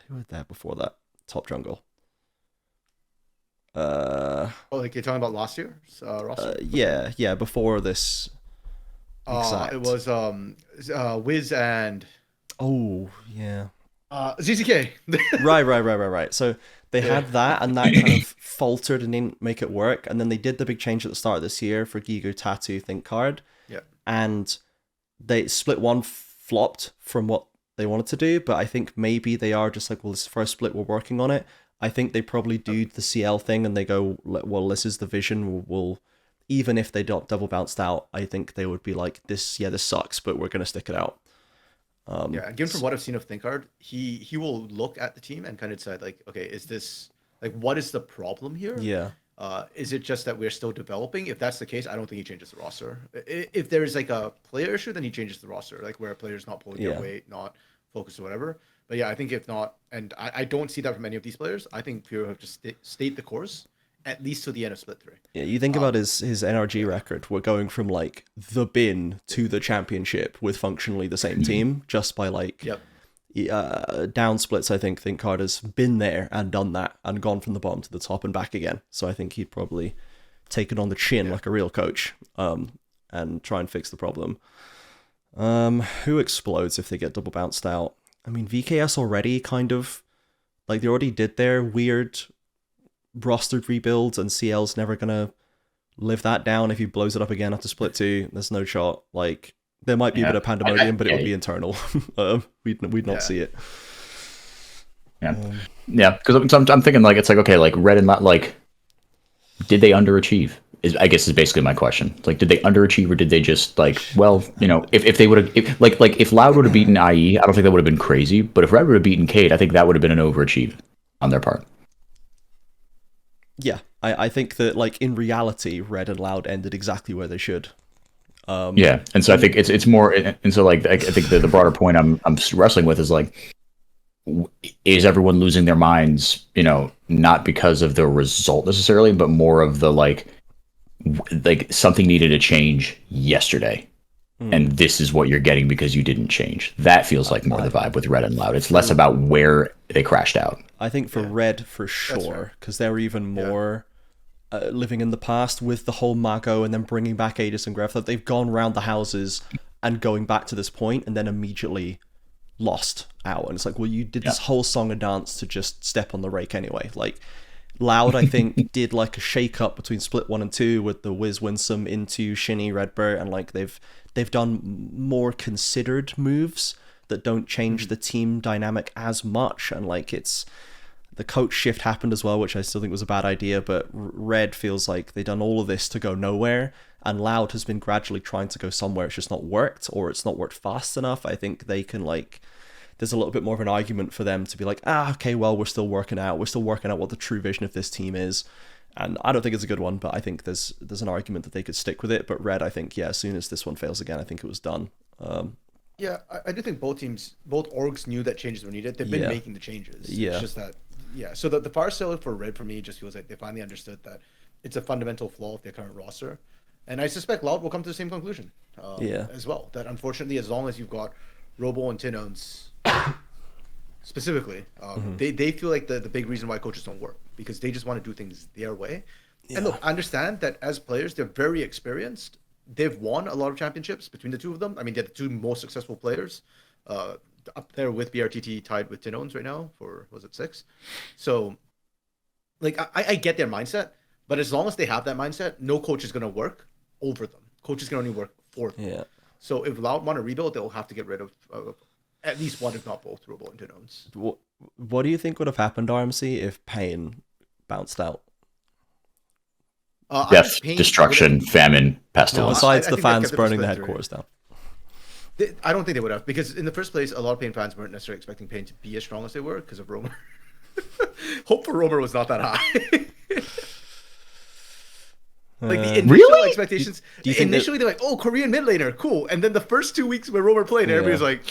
Who had that before that? Top jungle. Like you're talking about last year? Yeah, before this. It was Wiz and. Oh yeah. ZZK. Right. So They had that, and that kind of faltered and didn't make it work. And then they did the big change at the start of this year for Gigo, Tatu, thieir. Yeah. And they split one flopped from what they wanted to do, but I think maybe they are just like, well, this is the first split, we're working on it. I think they probably do the CL thing and they go, well, this is the vision. We'll even if they don't double bounced out, I think they would be like, this sucks, but we're gonna stick it out. Yeah, and given from what I've seen of thieir, he will look at the team and kind of decide like, okay, is this like, what is the problem here? Yeah. Is it just that we're still developing? If that's the case, I don't think he changes the roster. If there's like a player issue, then he changes the roster, like where a player's not pulling their weight, not focused or whatever. But yeah, I think if not, and I don't see that from any of these players, I think PNG have just stayed the course, at least to the end of Split 3. Yeah, you think about his NRG record, we're going from like the bin to the championship with functionally the same team, just by like down splits. I think thieir has been there and done that and gone from the bottom to the top and back again. So I think he'd probably take it on the chin like a real coach, and try and fix the problem. Who explodes if they get double bounced out? I mean, VKS already kind of, like, they already did their weird rostered rebuilds, and CL's never gonna live that down. If he blows it up again after Split 2, there's no shot. Like, there might be a bit of pandemonium, but it would be internal. We'd not see it. Yeah, because I'm thinking, like, it's like, okay, like, Red and like, did they underachieve? I guess is basically my question. Like, did they underachieve, or did they just, like, well, you know, if they would have, like if Loud would have beaten IE, I don't think that would have been crazy. But if Red would have beaten Cade, I think that would have been an overachieve on their part. Yeah, I think that, like, in reality, Red and Loud ended exactly where they should. Yeah, and so I think it's more, and so, like, I think the broader point I'm wrestling with is, like, is everyone losing their minds, you know, not because of the result necessarily, but more of the, like something needed to change yesterday, and this is what you're getting because you didn't change. That feels like more the vibe with Red and Loud. It's less about where they crashed out. I think for Red, for sure, because they're even more living in the past with the whole Mago and then bringing back Aegis and Gref. That they've gone round the houses and going back to this point and then immediately lost out. And it's like, well, you did this whole song and dance to just step on the rake anyway. Like, Loud, I think, did like a shake up between Split 1 and 2 with the Wiz Winsome into Shinny, Redbird, and like they've done more considered moves that don't change the team dynamic as much. And like, it's the coach shift happened as well, which I still think was a bad idea, but Red feels like they've done all of this to go nowhere, and Loud has been gradually trying to go somewhere. It's just not worked, or it's not worked fast enough. I think they can, like, there's a little bit more of an argument for them to be like, okay, well, we're still working out what the true vision of this team is. And I don't think it's a good one, but I think there's an argument that they could stick with it. But Red, I think, as soon as this one fails again, I think it was done. Yeah, I do think both orgs knew that changes were needed. They've been making the changes. Yeah. It's just that, so the fire sale for Red for me just feels like they finally understood that it's a fundamental flaw of their current roster. And I suspect Loud will come to the same conclusion as well. That unfortunately, as long as you've got Robo and Tinons specifically, they feel like the big reason why coaches don't work, because they just want to do things their way. And look, I understand that as players, they're very experienced. They've won a lot of championships between the two of them. I mean, they're the two most successful players up there with BRTT, tied with Tinons right now for, was it 6? So, like, I get their mindset, but as long as they have that mindset, no coach is going to work over them. Coaches can only work for them. Yeah. So if Loud want to rebuild, they'll have to get rid of at least one, if not both, Robo and Tinons. What do you think would have happened, RMC, if Pain bounced out? Death, destruction, famine, pestilence. Besides the fans burning the headquarters down. I don't think they would have, because in the first place, a lot of Pain fans weren't necessarily expecting Pain to be as strong as they were because of Roamer. Hope for Roamer was not that high. Like, the initial expectations, initially they're like, oh, Korean mid laner, cool. And then the first 2 weeks where Roamer played, everybody's like,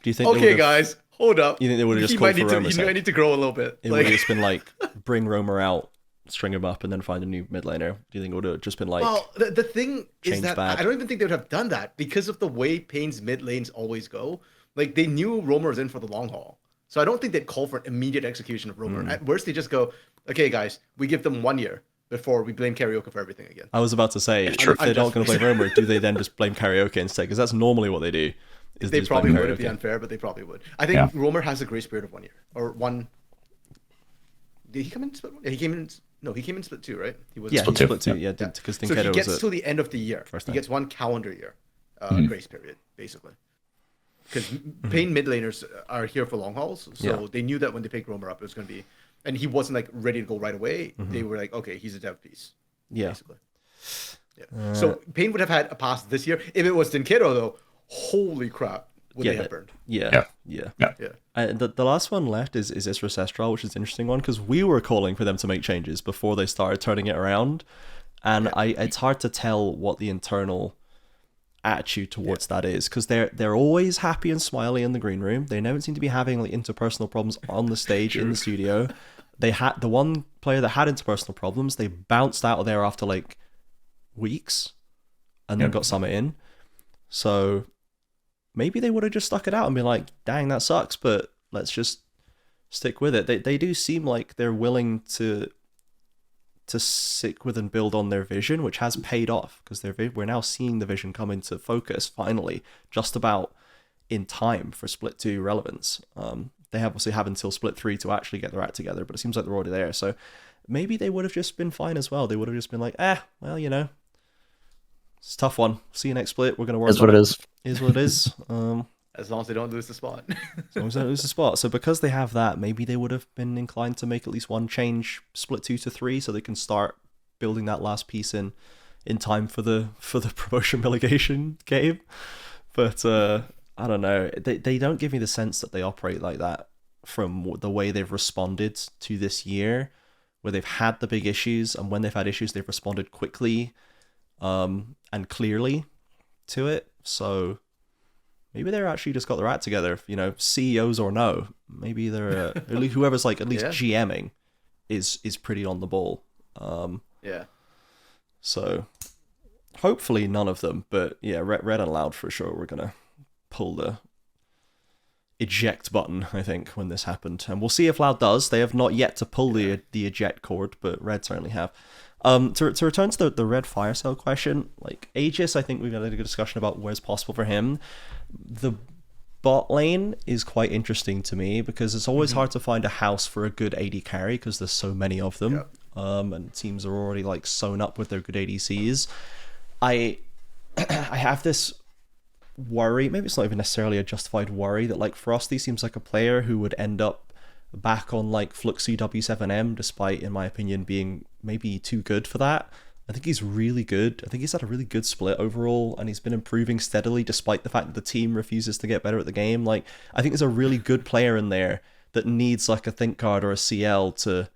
do you think okay, guys, hold up. You think they would have just called for Roamer? I need to grow a little bit. It would have just been like, bring Roamer out, string him up, and then find a new mid laner. Do you think it would have just been like, well, the thing is that I don't even think they would have done that because of the way Pain's mid lanes always go. Like, they knew Roamer was in for the long haul. So I don't think they'd call for an immediate execution of Roamer. At worst, they just go, okay, guys, we give them 1 year before we blame Karaoke for everything again. I was about to say, if they're not going to blame Roamer, do they then just blame Karaoke instead? Because that's normally what they do. They probably would. It'd be unfair, but they probably would. I think Roamer has a grace period of 1 year. Or one... did he come in split 1? Yeah, he came in. No, he came in split 2, right? He was Yeah, Split he two. split 2. Yeah, because So he gets till the end of the year. First He time. gets 1 calendar year grace period, basically. Because Pain mid laners are here for long hauls, so they knew that when they picked Roamer up, it was going to be, and he wasn't like ready to go right away. They were like, okay, he's a dev piece. Yeah. Basically. Yeah. So Pain would have had a pass this year. If it was Dinkero, though, holy crap, would they have burned? Yeah. Yeah. The last one left is Isra Sestral, which is an interesting one because we were calling for them to make changes before they started turning it around, and it's hard to tell what the internal attitude towards that is, because they're always happy and smiley in the green room. They never seem to be having like interpersonal problems on the stage in the studio. They had the one player that had interpersonal problems, they bounced out of there after like weeks and then got Summit in. So maybe they would have just stuck it out and been like, dang, that sucks, but let's just stick with it. They do seem like they're willing to stick with and build on their vision, which has paid off, because we're now seeing the vision come into focus finally, just about in time for Split 2 relevance. They obviously have until Split 3 to actually get their act together, but it seems like they're already there. So maybe they would have just been fine as well. They would have just been like, well, you know, it's a tough one. See you next Split. We're going to work on it. Is what it is. Is what it is. As long as they don't lose the spot. As long as they don't lose the spot. So because they have that, maybe they would have been inclined to make at least one change, Split 2 to 3, so they can start building that last piece in time for the promotion relegation game. But I don't know. They don't give me the sense that they operate like that from the way they've responded to this year, where they've had the big issues, and when they've had issues, they've responded quickly and clearly to it. So maybe they're actually just got their act together, you know, CEOs or no. Maybe they're at least whoever's like at least GMing is pretty on the ball. So hopefully none of them, but yeah, Red and Loud for sure. We're gonna pull the eject button, I think, when this happened, and we'll see if Loud does. They have not yet to pull the eject cord, but Red certainly have. To return to the Red Fire Sale question, like Aegis, I think we've had a good discussion about where's possible for him. The bot lane is quite interesting to me because it's always hard to find a house for a good AD carry because there's so many of them, and teams are already like sewn up with their good ADCs. I have this worry, maybe it's not even necessarily a justified worry, that like Frosty seems like a player who would end up back on like Fluxy W7M, despite, in my opinion, being maybe too good for that. I think he's really good. I think he's had a really good split overall, and he's been improving steadily despite the fact that the team refuses to get better at the game. Like, I think there's a really good player in there that needs like a think card or a CL to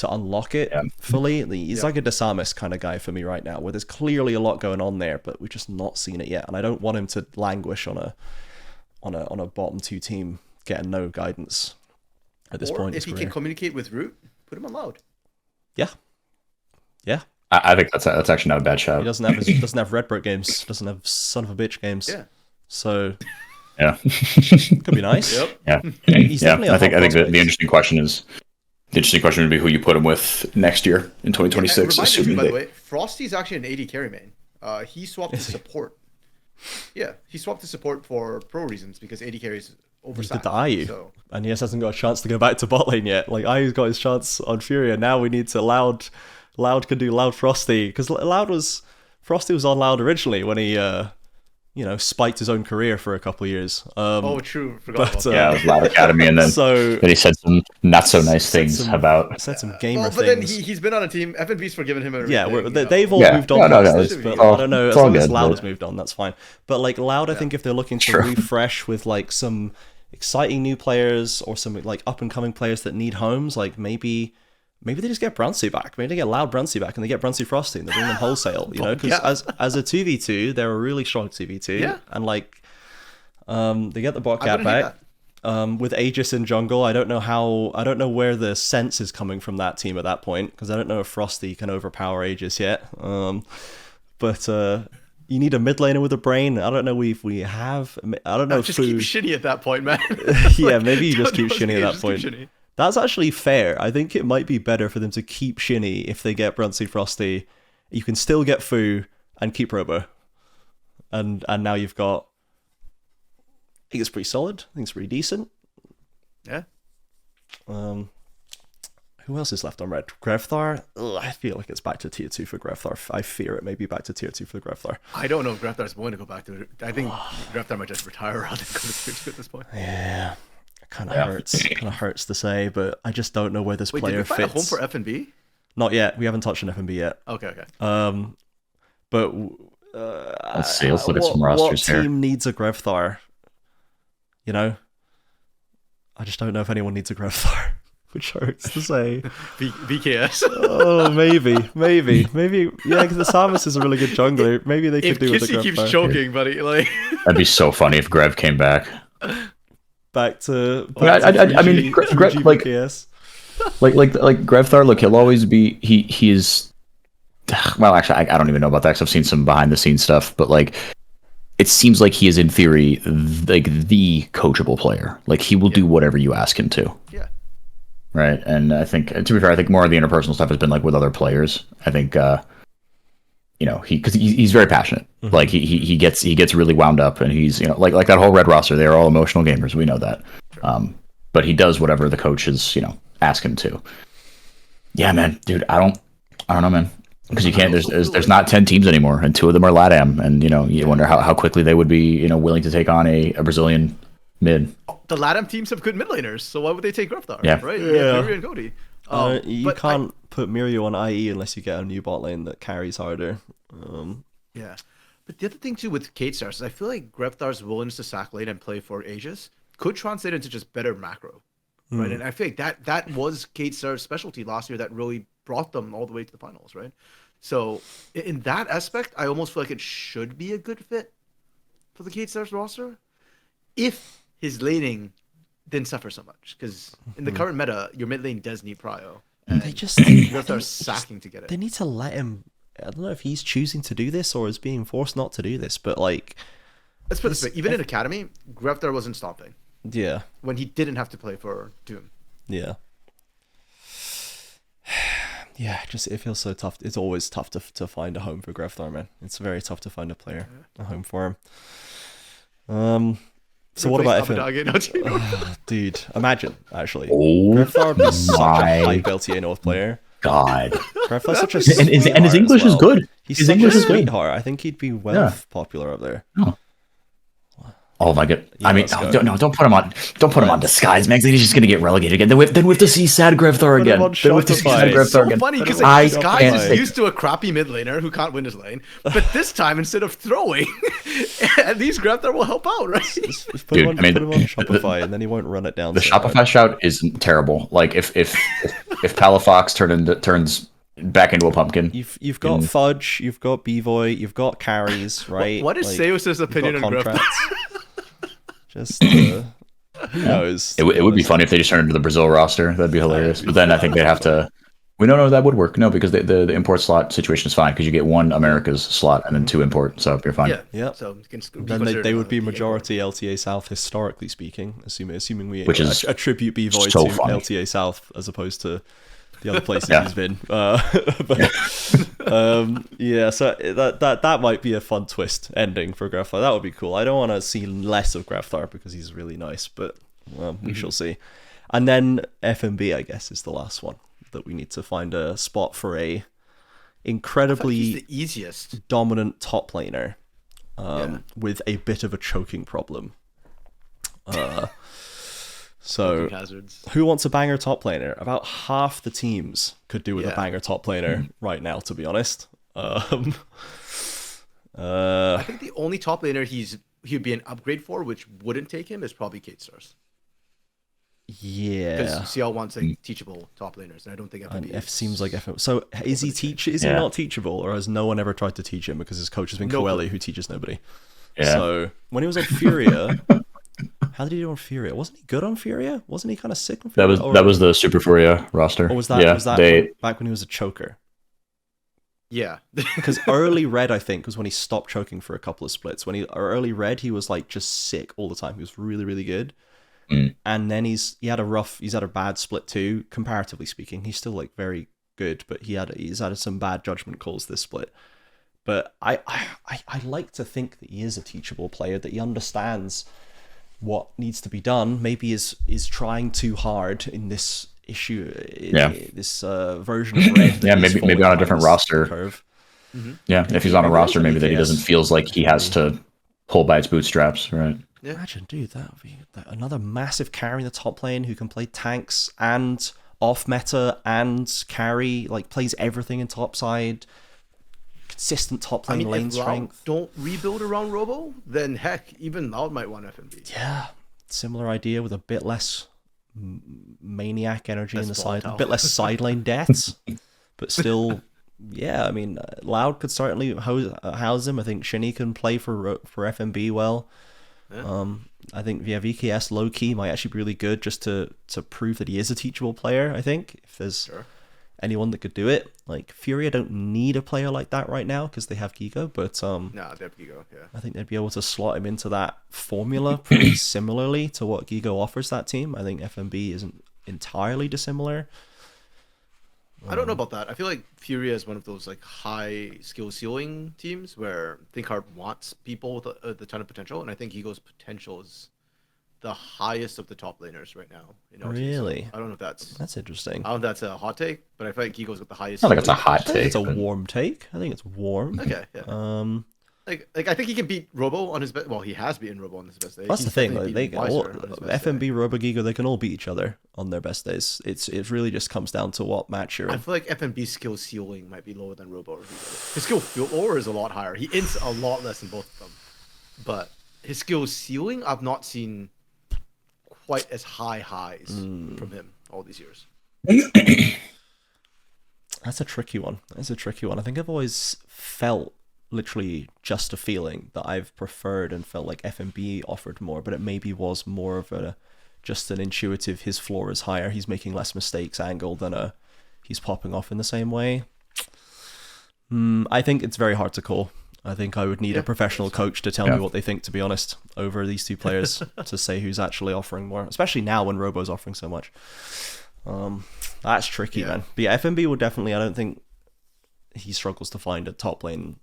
unlock it fully. He's like a Desamis kind of guy for me right now, where there's clearly a lot going on there, but we're just not seeing it yet. And I don't want him to languish on a bottom 2 team getting no guidance at this point. If he can communicate with Root, put him on Loud. Yeah. I think that's actually not a bad shout. He doesn't have Redbird games, doesn't have son of a bitch games. Yeah. So yeah, could be nice. Yeah. He's definitely I think the interesting question would be who you put him with next year in 2026. By the way, Frosty's actually an AD carry main. He swapped to support. Yeah, he swapped to support for pro reasons because AD carries oversat. He did the IU, and he just hasn't got a chance to go back to bot lane yet. Like IU's got his chance on Fury, and now we need to Loud can do Loud Frosty, because Frosty was on Loud originally when he spiked his own career for a couple of years. True. Forgot about that. Yeah, it was Loud Academy, and then then he said some not so nice things about some gamer things. But then he's been on a team. FNB's forgiven him everything. They've all moved on. But I don't know. As long as Loud has moved on, that's fine. But like Loud, I think if they're looking to refresh with like some exciting new players or some like up and coming players that need homes, like maybe they just get Brunsey back. Maybe they get Loud Brunsey back and they get Brunsey Frosty and they bring them wholesale, you know, because as a 2v2, they're a really strong 2v2. Yeah. And like, they get the bot cap back. With Aegis in jungle, I don't know where the sense is coming from that team at that point, because I don't know if Frosty can overpower Aegis yet. But you need a mid laner with a brain. I don't know if we have. I don't know. Just keep Shinny at that point, man. Yeah, maybe you just keep Shinny at that point. That's actually fair. I think it might be better for them to keep Shinny if they get Brunsey Frosty. You can still get Fu and keep Robo. And now you've got... I think it's pretty solid. I think it's pretty decent. Yeah. Who else is left on red? Grevthar? Ugh, I feel like it's back to tier 2 for Grevthar. I fear it may be back to tier 2 for Grevthar. I don't know if Grevthar's going to go back to it. I think Grevthar might just retire rather than go to tier 2 at this point. Yeah. It kind of hurts. It kind of hurts to say, but I just don't know where this player did we find fits. a home for F&B? Not yet. We haven't touched on F&B yet. Okay. But let's see. Let's look at some rosters here. What team needs a Grevthar? You know? I just don't know if anyone needs a Grevthar, which hurts to say. VKS. Oh, maybe. Yeah, because the Samus is a really good jungler. Maybe they could do with a Grevthar. If Kissy keeps choking, buddy, like. That'd be so funny if Grev came back. Back to I mean, Grev, like, VKS. like Grevthar. Look, he'll always be. He is. Well, actually, I don't even know about that because I've seen some behind the scenes stuff, but like. It seems like he is, in theory, like the coachable player. Like he will do whatever you ask him to. Yeah. Right, and I think, to be fair, I think more of the interpersonal stuff has been like with other players. I think, you know, because he's very passionate. Mm-hmm. Like he gets really wound up, and he's, you know, like that whole red roster. They are all emotional gamers. We know that. Sure. But he does whatever the coaches, you know, ask him to. Yeah, man, dude, I don't know, man. Because you can't. There's not 10 teams anymore, and 2 of them are LATAM, and you know you wonder how quickly they would be, you know, willing to take on a Brazilian mid. The LATAM teams have good mid laners, so why would they take Grevthar? Yeah, right. Yeah, Mirio and Cody. You can't put Mirio on IE unless you get a new bot lane that carries harder. Yeah, but the other thing too with Kate Stars is I feel like Grevthar's willingness to sack lane and play for Aegis could translate into just better macro, right? And I feel like that was Kate Stars' specialty last year that really brought them all the way to the finals, right? So in that aspect, I almost feel like it should be a good fit for the Kate Stars roster if his laning didn't suffer so much. Because in the current meta, your mid lane does need prio. And they just are sacking to get it. They need to let him. I don't know if he's choosing to do this or is being forced not to do this, but like, let's put it this way: even in Academy, Grevthar wasn't stomping. Yeah. When he didn't have to play for Doom. Yeah. Yeah, just it feels so tough. It's always tough to find a home for Grevthar, man. It's very tough to find a home for him. So what about dude, imagine actually. Grevthar would be such a hype LTA North player. God. Grevthar's such a and his English is good. His English is sweetheart. I think he'd be popular up there. Oh my god! I mean, don't put him on. Don't put him on disguise, man. He's just gonna get relegated again. Then we have to see sad Grevthar again. Then we have to see sad Grevthar again. Funny because like, disguise is used to a crappy mid laner who can't win his lane, but this time instead of throwing, at least Grevthar will help out, right? Put him on Shopify, and then he won't run it down. The Shopify shout is terrible. Like if Palafox turns back into a pumpkin. You've got Fudge, you've got Bevoy, you've got carries, right? What is Seus's opinion on Grevthar? Just who knows? It would be funny if they just turned into the Brazil roster. That'd be hilarious. But then I think they'd have to. We don't know that would work. No, because the import slot situation is fine because you get 1 America's slot and then 2 import, so you're fine. Yeah. So then they would be majority LTA South historically speaking, assuming we attribute Bevoy so to funny. LTA South as opposed to the other places he's been. So that might be a fun twist ending for Grevthar. That would be cool. I don't want to see less of Grevthar because he's really nice, but we shall see. And then FMB, I guess, is the last one that we need to find a spot for a incredibly the easiest dominant top laner with a bit of a choking problem. So, who wants a banger top laner? About half the teams could do with a banger top laner right now, to be honest. I think the only top laner he'd be an upgrade for, which wouldn't take him, is probably Kate Stars. Yeah, because CL wants like teachable top laners, and I don't think F seems like F. So is he Is he not teachable, or has no one ever tried to teach him because his coach has been Coeli, who teaches nobody? Yeah. So when he was on Furia. How did he do on Furia? Wasn't he good on Furia? Wasn't he kind of sick on Furia? That was the Super Furia roster. Or was that back when he was a choker? Yeah. Because early red, I think, was when he stopped choking for a couple of splits. Early red, he was like just sick all the time. He was really, really good. And then he's had a bad split too, comparatively speaking. He's still like very good, but he's had some bad judgment calls this split. But I like to think that he is a teachable player, that he understands what needs to be done. Maybe is trying too hard in this issue. Yeah. This version of Red. Yeah, maybe on a different roster. Curve. Yeah, if he's on a roster, maybe that he doesn't feels like he has to pull by its bootstraps, right? Yeah. Imagine, dude, that would be another massive carry in the top lane who can play tanks and off meta and carry, like plays everything in top side, consistent top lane lane strength. Don't rebuild around Robo, then heck, even Loud might want FMB. Yeah, similar idea with a bit less maniac energy in the side, a bit less side lane deaths, but still. Yeah, I mean, Loud could certainly house him. I think Shinny can play for FMB well. Yeah. I think VKS low key might actually be really good just to prove that he is a teachable player. I think if there's anyone that could do it, like Furia don't need a player like that right now because they have Gigo, but no, they have Gigo. Yeah, I think they'd be able to slot him into that formula pretty similarly to what Gigo offers that team. I think FMB isn't entirely dissimilar. I don't know about that. I feel like Furia is one of those like high skill ceiling teams where ThinkHard wants people with a ton of potential, and I think Ego's potential is the highest of the top laners right now. Really? So I don't know if that's interesting. I don't know if that's a hot take, but I feel like Ego's got the highest. I think it's a hot take. It's a warm take. I think it's warm. Okay. Yeah. Like I think he can beat Robo on his best. Well, he has beaten Robo on his best day. That's the thing. Like, they all, FMB, Robo, Gigo, they can all beat each other on their best days. It really just comes down to what match you're in. I feel like FMB's skill ceiling might be lower than Robo or Gigo. His skill floor is a lot higher. He ints a lot less than both of them, but his skill ceiling I've not seen quite as highs from him all these years. That's a tricky one. I think I've always felt literally just a feeling that I've preferred and felt like FMB offered more, but it maybe was more of just an intuitive his floor is higher, he's making less mistakes angle than he's popping off in the same way. I think it's very hard to call. I think I would need a professional coach to tell me what they think, to be honest, over these two players to say who's actually offering more, especially now when Robo's offering so much. That's tricky, man. But yeah, FMB will definitely, I don't think he struggles to find a top lane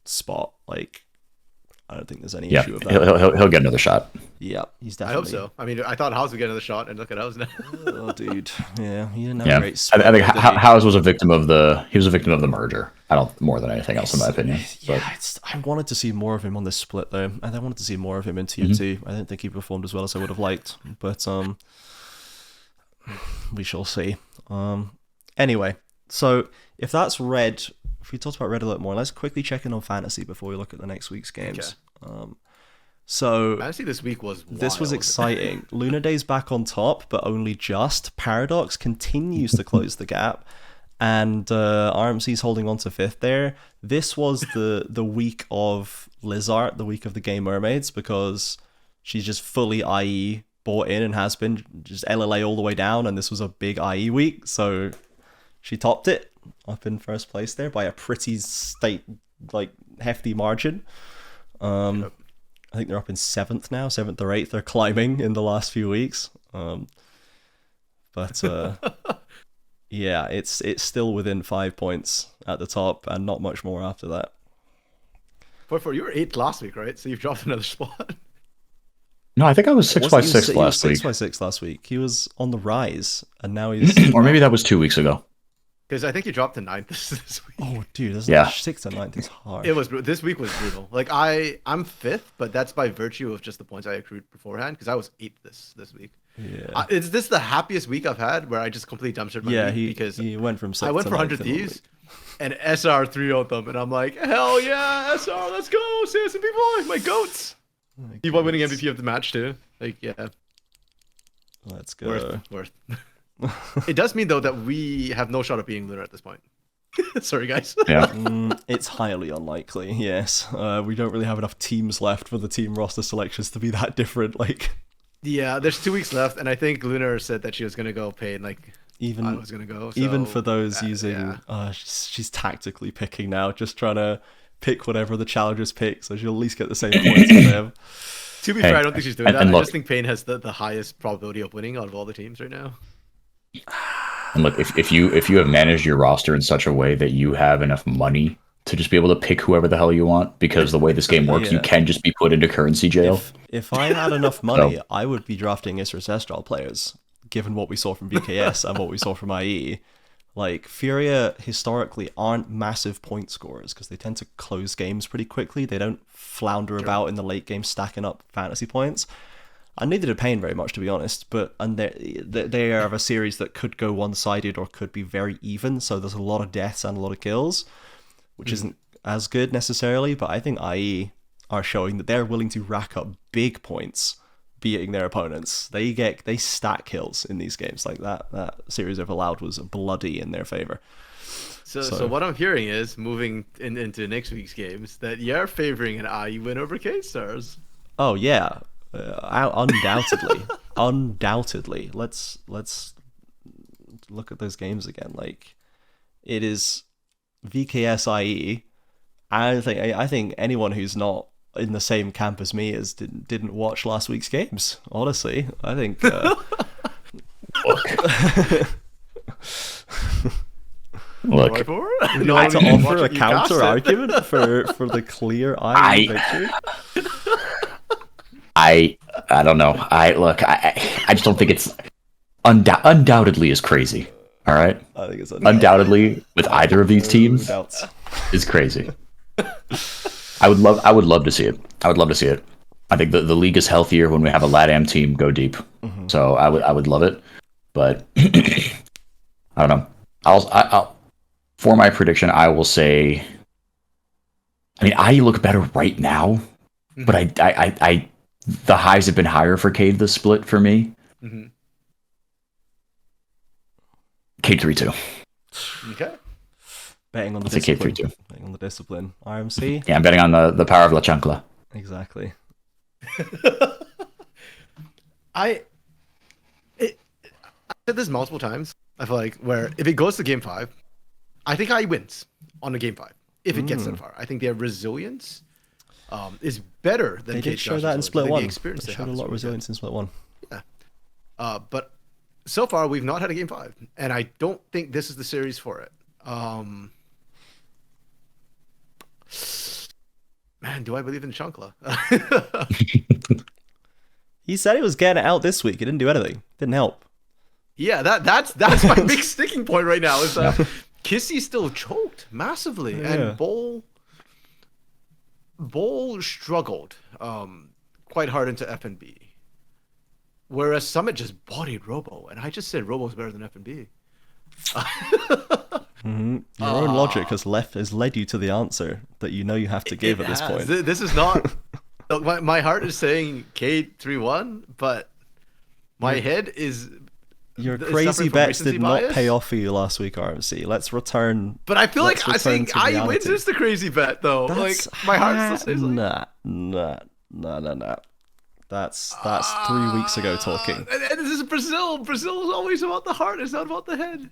spot. Like, I don't think there's any issue with that. He'll get another shot. Yeah, he's definitely. I hope so. I mean, I thought House would get another shot, and look at House now. Oh, dude. Yeah, he didn't have a great split. I think House was a victim of the merger. I don't, more than anything else, in my opinion. Yeah, I wanted to see more of him on this split though, and I wanted to see more of him in tier 2. I don't think he performed as well as I would have liked, but we shall see. Anyway, so if that's Red. If we talked about Red a little more, let's quickly check in on Fantasy before we look at the next week's games. Okay. So Fantasy this week was wild. This was exciting. Luna Day's back on top, but only just. Paradox continues to close the gap, and RMC's holding on to 5th there. This was the week of Lizard, the week of the Gay Mermaids, because she's just fully IE bought in and has been just LLA all the way down, and this was a big IE week, so she topped it. Up in first place there by a pretty hefty margin. I think they're up in 7th now, 7th or 8th. They're climbing in the last few weeks. But yeah, it's still within 5 points at the top and not much more after that. For you were 8th last week, right? So you've dropped another spot. No, I think I was 6 by 6 last week. 6 by 6 last week. He was on the rise, and now he's. Or maybe that was 2 weeks ago. Because I think you dropped to 9th this week. Oh, dude, 6th and 9th is hard. This week was brutal. Like I'm 5th, but that's by virtue of just the points I accrued beforehand. Because I was 8th this week. Yeah. Is this the happiest week I've had where I just completely dumpstered my week? Because he went from 6th I went for 100 Thieves, and SR 3-0'd them, and I'm like, hell yeah, SR, let's go, CSMP boy, my goats. He won winning MVP of the match too. Like, yeah. Let's go. Worth. It does mean though that we have no shot at beating Lunar at this point. Sorry guys. Yeah. It's highly unlikely. Yes. We don't really have enough teams left for the team roster selections to be that different. Like. Yeah, there's 2 weeks left, and I think Lunar said that she was gonna go paid. Like I was gonna go. So, even for those using, she's tactically picking now, just trying to pick whatever the challengers pick, so she'll at least get the same points as them. To be fair, I don't think she's doing that. I just think Payne has the highest probability of winning out of all the teams right now. And look, if you have managed your roster in such a way that you have enough money to just be able to pick whoever the hell you want, because the way this game works, you can just be put into currency jail. If I had enough money, I would be drafting Isra Zestral players, given what we saw from VKS and what we saw from IE. Like, Furia historically aren't massive point scorers because they tend to close games pretty quickly. They don't flounder about in the late game stacking up fantasy points. And neither did Pain very much, to be honest. And they are a series that could go one-sided or could be very even. So there's a lot of deaths and a lot of kills, which isn't as good necessarily. But I think IE are showing that they're willing to rack up big points beating their opponents. They stack kills in these games. Like that series over Loud was bloody in their favor. So what I'm hearing is, moving into next week's games, that you're favoring an IE win over K-Stars. Oh yeah, undoubtedly. Let's look at those games again. Like, it is VKS-IE. I think anyone who's not in the same camp as me didn't watch last week's games. Honestly, I think. Look, would you like to offer a counter argument for the clear IE victory? I don't know. I just don't think it's undoubtedly is crazy. All right. I think it's undoubtedly with either of these teams is crazy. I would love to see it. I would love to see it. I think the league is healthier when we have a LATAM team go deep. So I would love it, but I don't know. I'll for my prediction, I will say. I mean, I look better right now, but I the highs have been higher for Cade this split for me. Cade 3-2. Okay. Betting on the discipline. discipline. Betting on the discipline. RMC. Yeah, I'm betting on the power of La Chancla. Exactly. I said this multiple times. I feel like where if it goes to game 5, I think IE wins on a game 5 if it gets that far. I think their resilience is better than they did show that in split 1. They showed a lot of resilience in split 1. Yeah. But so far we've not had a game 5, and I don't think this is the series for it. Man, do I believe in Chancla? He said he was getting it out this week. It didn't do anything. Didn't help. Yeah, that's my big sticking point right now. Is Kissy still choked massively, and Bowl struggled quite hard into FNB, whereas Summit just bodied Robo, and I just said Robo's better than FNB. Your own logic has led you to the answer that you know you have to give at this point. This is not. Look, my heart is saying K3-1, but my head is. Your crazy bets did not pay off for you last week, RMC. Let's return. But I feel like I think IE wins is the crazy bet, though. Like my heart still says like, nah. That's 3 weeks ago talking. And this is Brazil. Brazil is always about the heart. It's not about the head.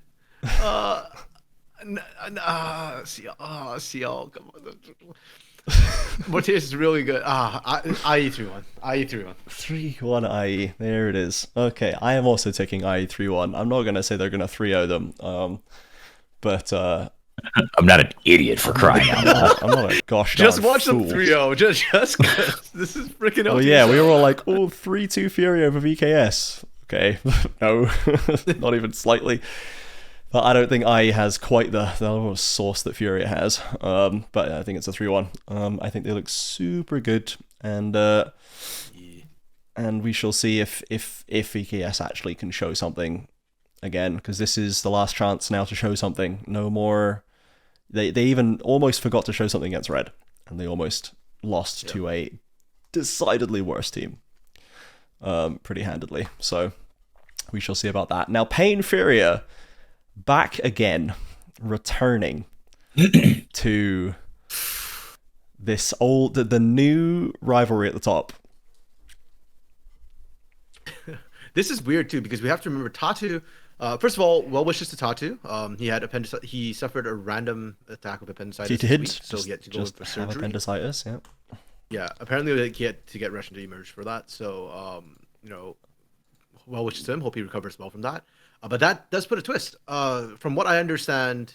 CL, come on. Mortius is really good. IE 3-1. IE 3-1. 3-1 IE. There it is. Okay, I am also taking IE 3-1. I'm not going to say they're going to 3-0 them. But I'm not an idiot for crying out loud. I'm not a gosh just watch fool. them 3-0. Just cause this is freaking. Well, yeah, we were all like, 3-2 Fury over VKS. Okay, no, not even slightly. But I don't think IE has quite the source that Furia has. But I think it's a 3-1. I think they look super good, and we shall see if VKS actually can show something again, because this is the last chance now to show something. No more. They even almost forgot to show something against Red, and they almost lost to a decidedly worse team, pretty handedly. So we shall see about that. Now, Pain Furia. Back again, returning to this the new rivalry at the top. This is weird too, because we have to remember Tatu. First of all, well wishes to Tatu. He had appendicitis. He suffered a random attack of appendicitis. He did. So he had to go for surgery. Appendicitis. Yeah. Yeah. Apparently, he had to get Russian to emerge for that. So, well wishes to him. Hope he recovers well from that. But that does put a twist. From what I understand,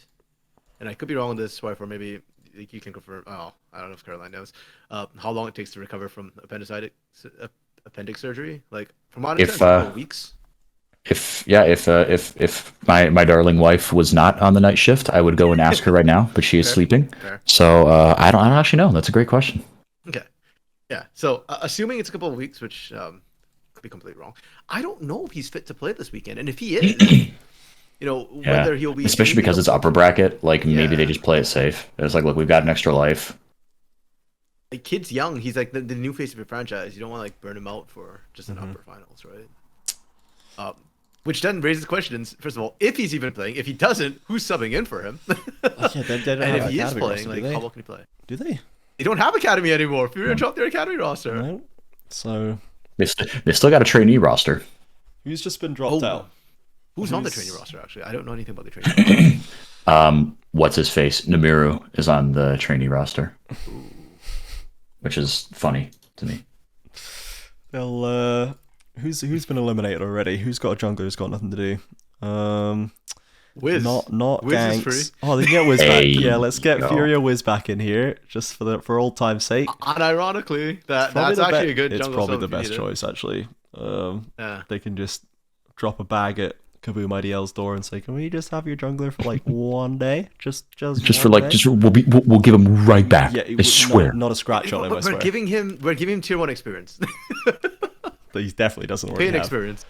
and I could be wrong on this, for maybe you can confirm. Oh, I don't know if Caroline knows how long it takes to recover from appendix surgery. Like from what I understand, it's a couple weeks. if my darling wife was not on the night shift, I would go and ask her right now, but she is Fair, sleeping. fair. So I don't actually know. That's a great question. Okay. Yeah. So assuming it's a couple of weeks, which could be completely wrong, I don't know if he's fit to play this weekend, and if he is, whether he'll be especially because it's upper bracket. Like maybe they just play it safe. It's like, look, we've got an extra life. Like, kid's young. He's like the new face of your franchise. You don't want to like burn him out for just an upper finals, right? Which then raises questions. First of all, if he's even playing, if he doesn't, who's subbing in for him? And if he is playing, like, how well can he play? Do they? They don't have academy anymore. Fury dropped their academy roster. No. So They still got a trainee roster. who's just been dropped out? Who's on the trainee roster? Actually, I don't know anything about the trainee roster. What's his face? Namiru is on the trainee roster, which is funny to me. Well, who's been eliminated already? Who's got a jungler who's got nothing to do? Wiz. Not Wiz Ganks. is free. Oh, they can get Wiz back. Hey, Yeah, let's get yo. Furia Wiz back in here just for old time's sake. Unironically, that's Probably actually a good It's jungle probably sub the if you best need it. choice, actually. Yeah. They can just drop a bag at Kaboom IDL's door and say, "Can we just have your jungler for like one day? Just For one like, day?" we'll give him right back. Yeah, I swear. not a scratch on him. I We're swear. giving him tier 1 experience. But he definitely doesn't already Pain have. experience.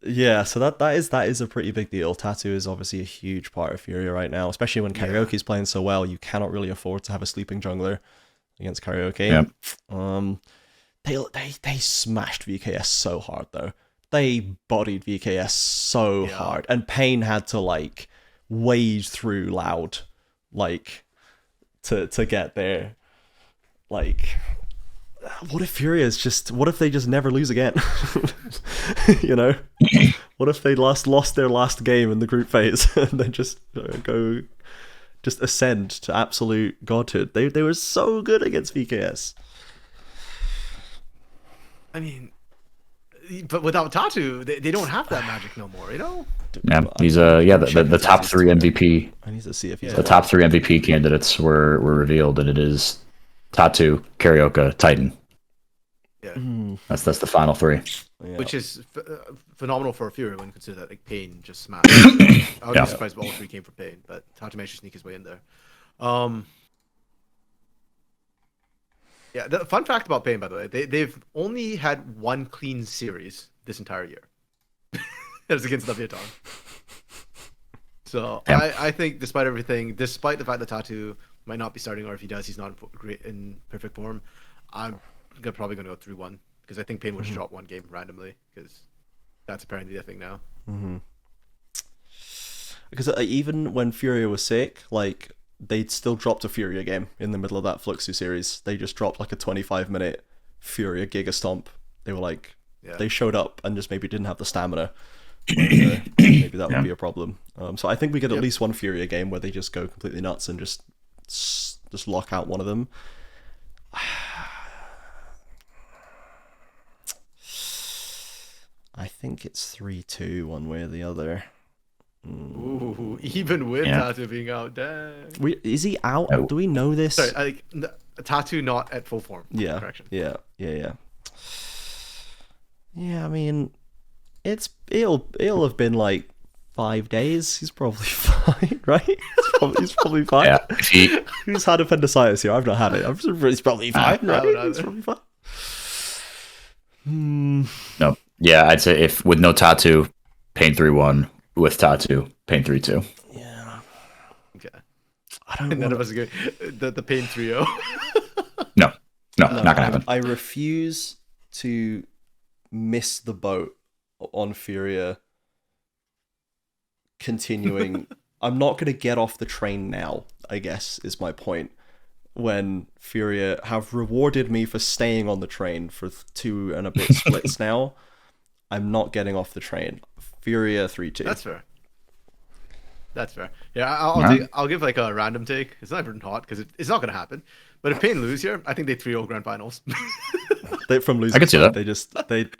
Yeah, so that is a pretty big deal. Tatu is obviously a huge part of Furia right now, especially when Karaoke's playing so well. You cannot really afford to have a sleeping jungler against Karaoke. Yep. They smashed VKS so hard though. They bodied VKS so hard, and Pain had to like wade through Loud, like to get there. Like, what if what if they just never lose again? You know, what if they lost their last game in the group phase and then just ascend to absolute godhood? They were so good against VKS. I mean, but without Tatu, they don't have that magic no more, you know? Yeah, he's the top 3 MVP. I need to see if he's The top 3 MVP candidates were revealed, and it is Tatu, Karaoke, Titan. Yeah. That's the final 3. Yeah. Which is phenomenal for a Fury when you consider that like Pain just smashed. I would be surprised if all 3 came from Pain, but Tatu managed to sneak his way in there. Yeah, the fun fact about Pain, by the way, they've only had 1 clean series this entire year. That's against Leviathan. So I think despite everything, despite the fact that Tatu might not be starting, or if he does, he's not in perfect form, I'm probably going to go 3-1, because I think Pain will just drop 1 game randomly, because that's apparently the thing now. Because even when Furia was sick, like, they'd still dropped a Furia game in the middle of that Fluxu series. They just dropped like a 25-minute Furia Giga Stomp. They were like, they showed up and just maybe didn't have the stamina. Maybe that would be a problem. So I think we get at least 1 Furia game where they just go completely nuts and just lock out one of them. I think it's 3-2 one way or the other. Ooh, even with Tatu being out, dang. Is he out? No. Do we know this? Sorry, Tatu not at full form. Yeah. Correction. Yeah. I mean, it'll have been like 5 days. He's probably fine, right? He's probably fine. Yeah. Who's had appendicitis here? I've not had it. He's probably fine, right? He's probably fine. No. Yeah, I'd say if with no Tatu, Pain 3-1. With Tatu, Pain 3-2. Yeah. Okay. I don't. None of us are good. The Pain 3-0. No, not gonna happen. I refuse to miss the boat on Furia continuing. I'm not going to get off the train now, I guess, is my point. When Furia have rewarded me for staying on the train for 2 and a bit splits now, I'm not getting off the train. Furia 3-2. That's fair. Yeah, I'll give like a random take. It's not even hot because it's not going to happen. But if Pain lose here, I think they 3-0 grand finals. From losing, I can see that.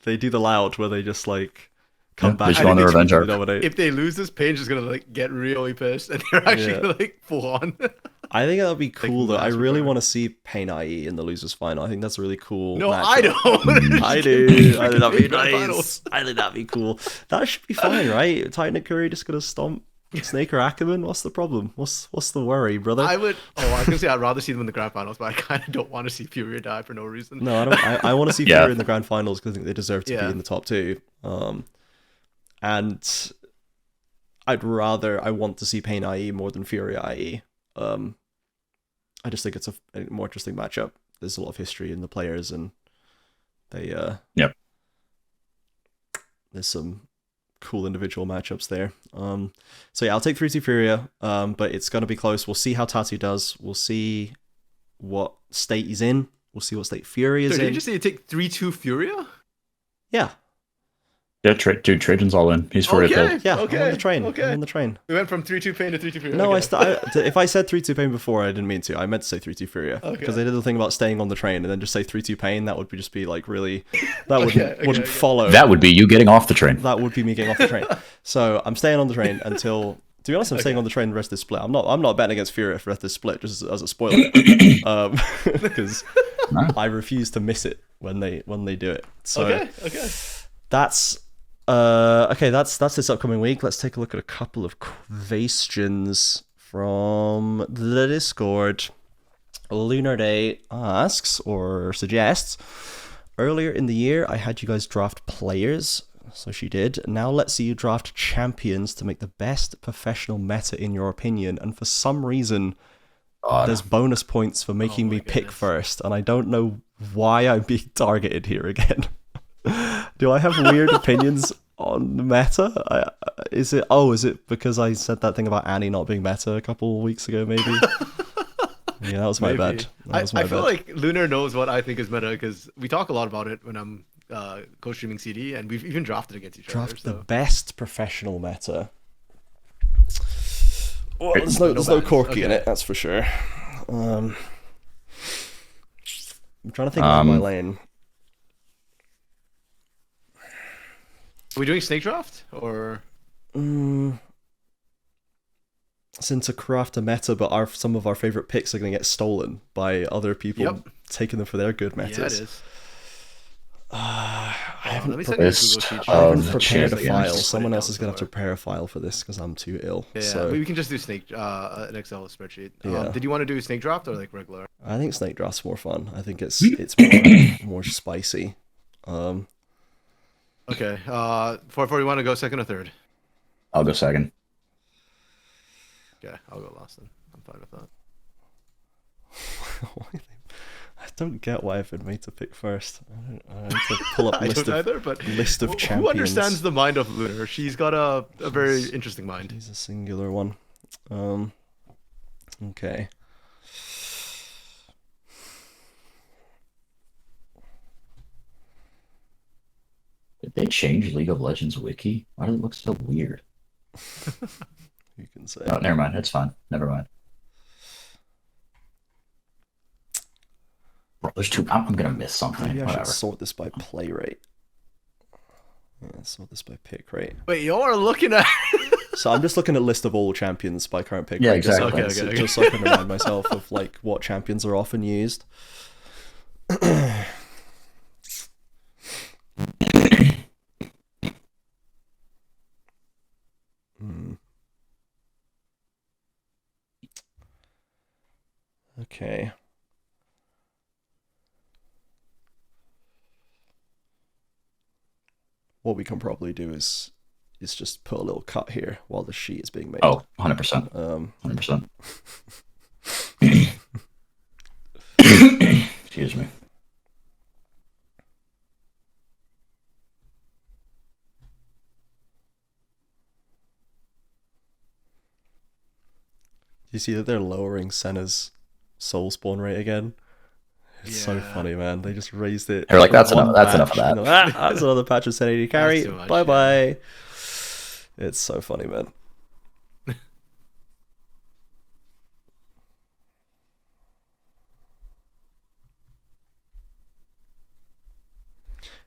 They do the Loud where they just like come back. They just want the revenge arc. If they lose this, Pain's just gonna like get really pissed, and they're actually gonna like full on. I think that would be cool though. I last really before. want to see PNG-FUR in the losers final. I think that's a really cool. No, matchup. I don't. I do. I think that'd be Grand nice. finals. I think that'd be cool. That should be fine, right? Titan and Curry just gonna stomp Snake or Ackerman. What's the problem? What's the worry, brother? I was gonna say I'd rather see them in the grand finals, but I kind of don't want to see Fury die for no reason. No, I don't. I want to see Yeah. Fury in the grand finals because I think they deserve to be in the top two. And I want to see PNG-FUR more than Fury-IE. I just think it's a more interesting matchup. There's a lot of history in the players, and they Yep. There's some cool individual matchups there. So yeah, I'll take 3-2 Furia, but it's gonna be close. We'll see how Tatu does. We'll see what state he's in. We'll see what state Fury is So did in. you just say you take 3-2 Furia? Yeah. Yeah, dude, Trajan's all in. He's for it though. Yeah, Okay, I'm on the train. okay. I'm on the train. We went from 3-2 Pain to 3-2 Furia. No, okay. if I said 3-2 Pain before, I didn't mean to. I meant to say 3-2 Furia. Because I did the thing about staying on the train and then just say 3-2 Pain. That would just be like really... That wouldn't follow. That would be you getting off the train. That would be me getting off the train. So I'm staying on the train until... To be honest, I'm staying on the train the rest of this split. I'm not betting against Furia for the rest of this split, just as a spoiler. Because I refuse to miss it when they do it. So Okay. that's... that's this upcoming week. Let's take a look at a couple of questions from the Discord. Lunar Day asks or suggests, earlier in the year I had you guys draft players, so she did. Now let's see you draft champions to make the best professional meta in your opinion, and for some reason there's bonus points for making me pick first, and I don't know why I'm being targeted here again. Do I have weird opinions on the meta? Is it because I said that thing about Annie not being meta a couple weeks ago, maybe? Yeah, that was my bad. I feel like Lunar knows what I think is meta because we talk a lot about it when I'm co-streaming CD, and we've even drafted against each other. The best professional meta. Well, there's no Corky in it, that's for sure. I'm trying to think of my lane. Are we doing snake draft or? Since a craft a meta, but some of our favorite picks are going to get stolen by other people taking them for their good metas. Yeah, it is. I haven't prepared a file. Someone else is going to have to prepare a file for this because I'm too ill. Yeah, so we can just do snake an Excel spreadsheet. Yeah. Did you want to do snake draft or like regular? I think snake draft's more fun. I think it's more spicy. Okay. 440, you want to go second or third? I'll go second. Okay, I'll go last then. I'm fine with that. I don't get why I've been made to pick first. I need to pull up a list of champions. Who understands the mind of Lunar? She's got a very interesting mind. He's a singular one. Okay. Did they change League of Legends wiki? Why does it look so weird? You can say. Oh, never mind. It's fine. Never mind. Bro, there's two. I'm gonna miss something. Maybe I Whatever. should sort this by play rate. Yeah, sort this by pick rate. Wait, you're looking at. So I'm just looking at list of all champions by current pick Yeah, rate. exactly. Just so I can remind myself of like what champions are often used. Okay. What we can probably do is just put a little cut here while the sheet is being made. Oh, 100%. 100%. Excuse me. You see that they're lowering Senna's soul spawn rate again? It's so funny, man. They just raised it. They're like, that's enough of that. That's another patch of 1080 carry. Bye-bye. It's so funny, man.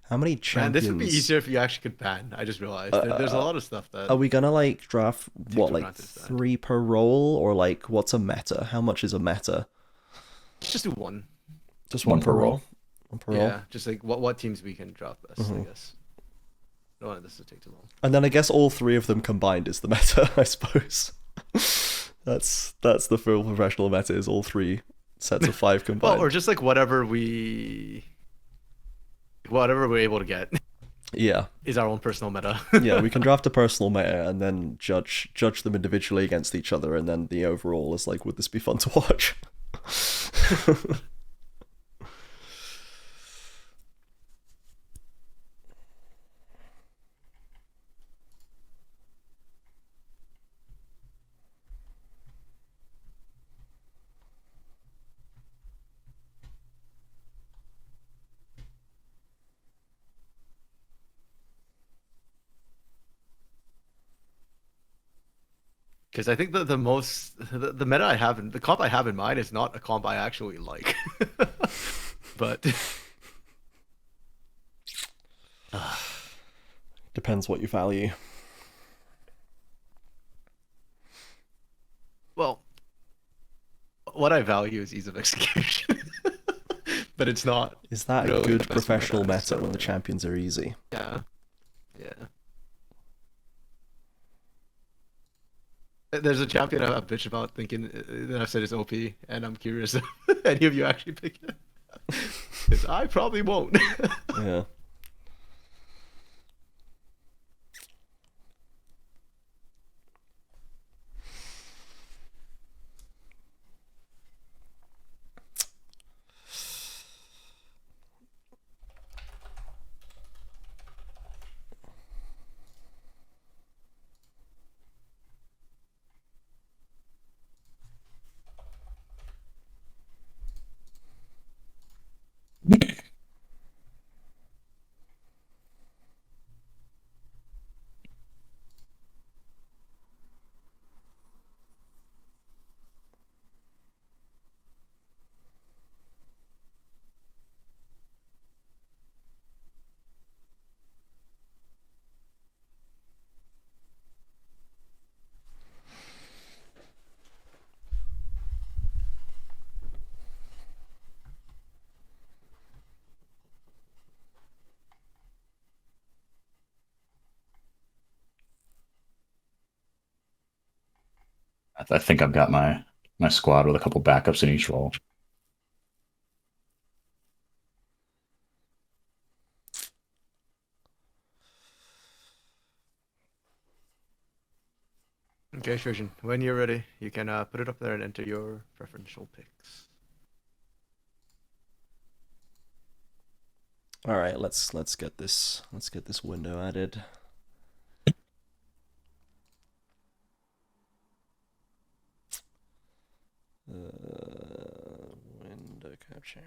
How many Man, champions? this would be easier if you actually could ban. I just realized there's a lot of stuff that. Are we gonna like draft what, for like granted is bad. 3 per role, or like what's a meta? How much is a meta? Let's just do one. Just one per roll. One per roll. Yeah, just like what teams we can draft best, I guess. Don't want this to take too long. And then I guess all 3 of them combined is the meta, I suppose. That's the full professional meta, is all 3 sets of 5 combined. Well, or just like whatever we're able to get. Yeah. Is our own personal meta. Yeah, we can draft a personal meta and then judge them individually against each other, and then the overall is like, would this be fun to watch? Because I think that the meta I have the comp I have in mind is not a comp I actually like. But Depends what you value. well, what I value is ease of execution. But it's not. Is that really a the good best professional meta so, when the champions are easy? Yeah. Yeah. There's a champion I bitch about thinking that I've said is OP, and I'm curious if any of you actually pick it. Because I probably won't. Yeah. I think I've got my squad with a couple backups in each role. Okay, Trajan, when you're ready, you can put it up there and enter your preferential picks. All right, let's get this window added. Window capture.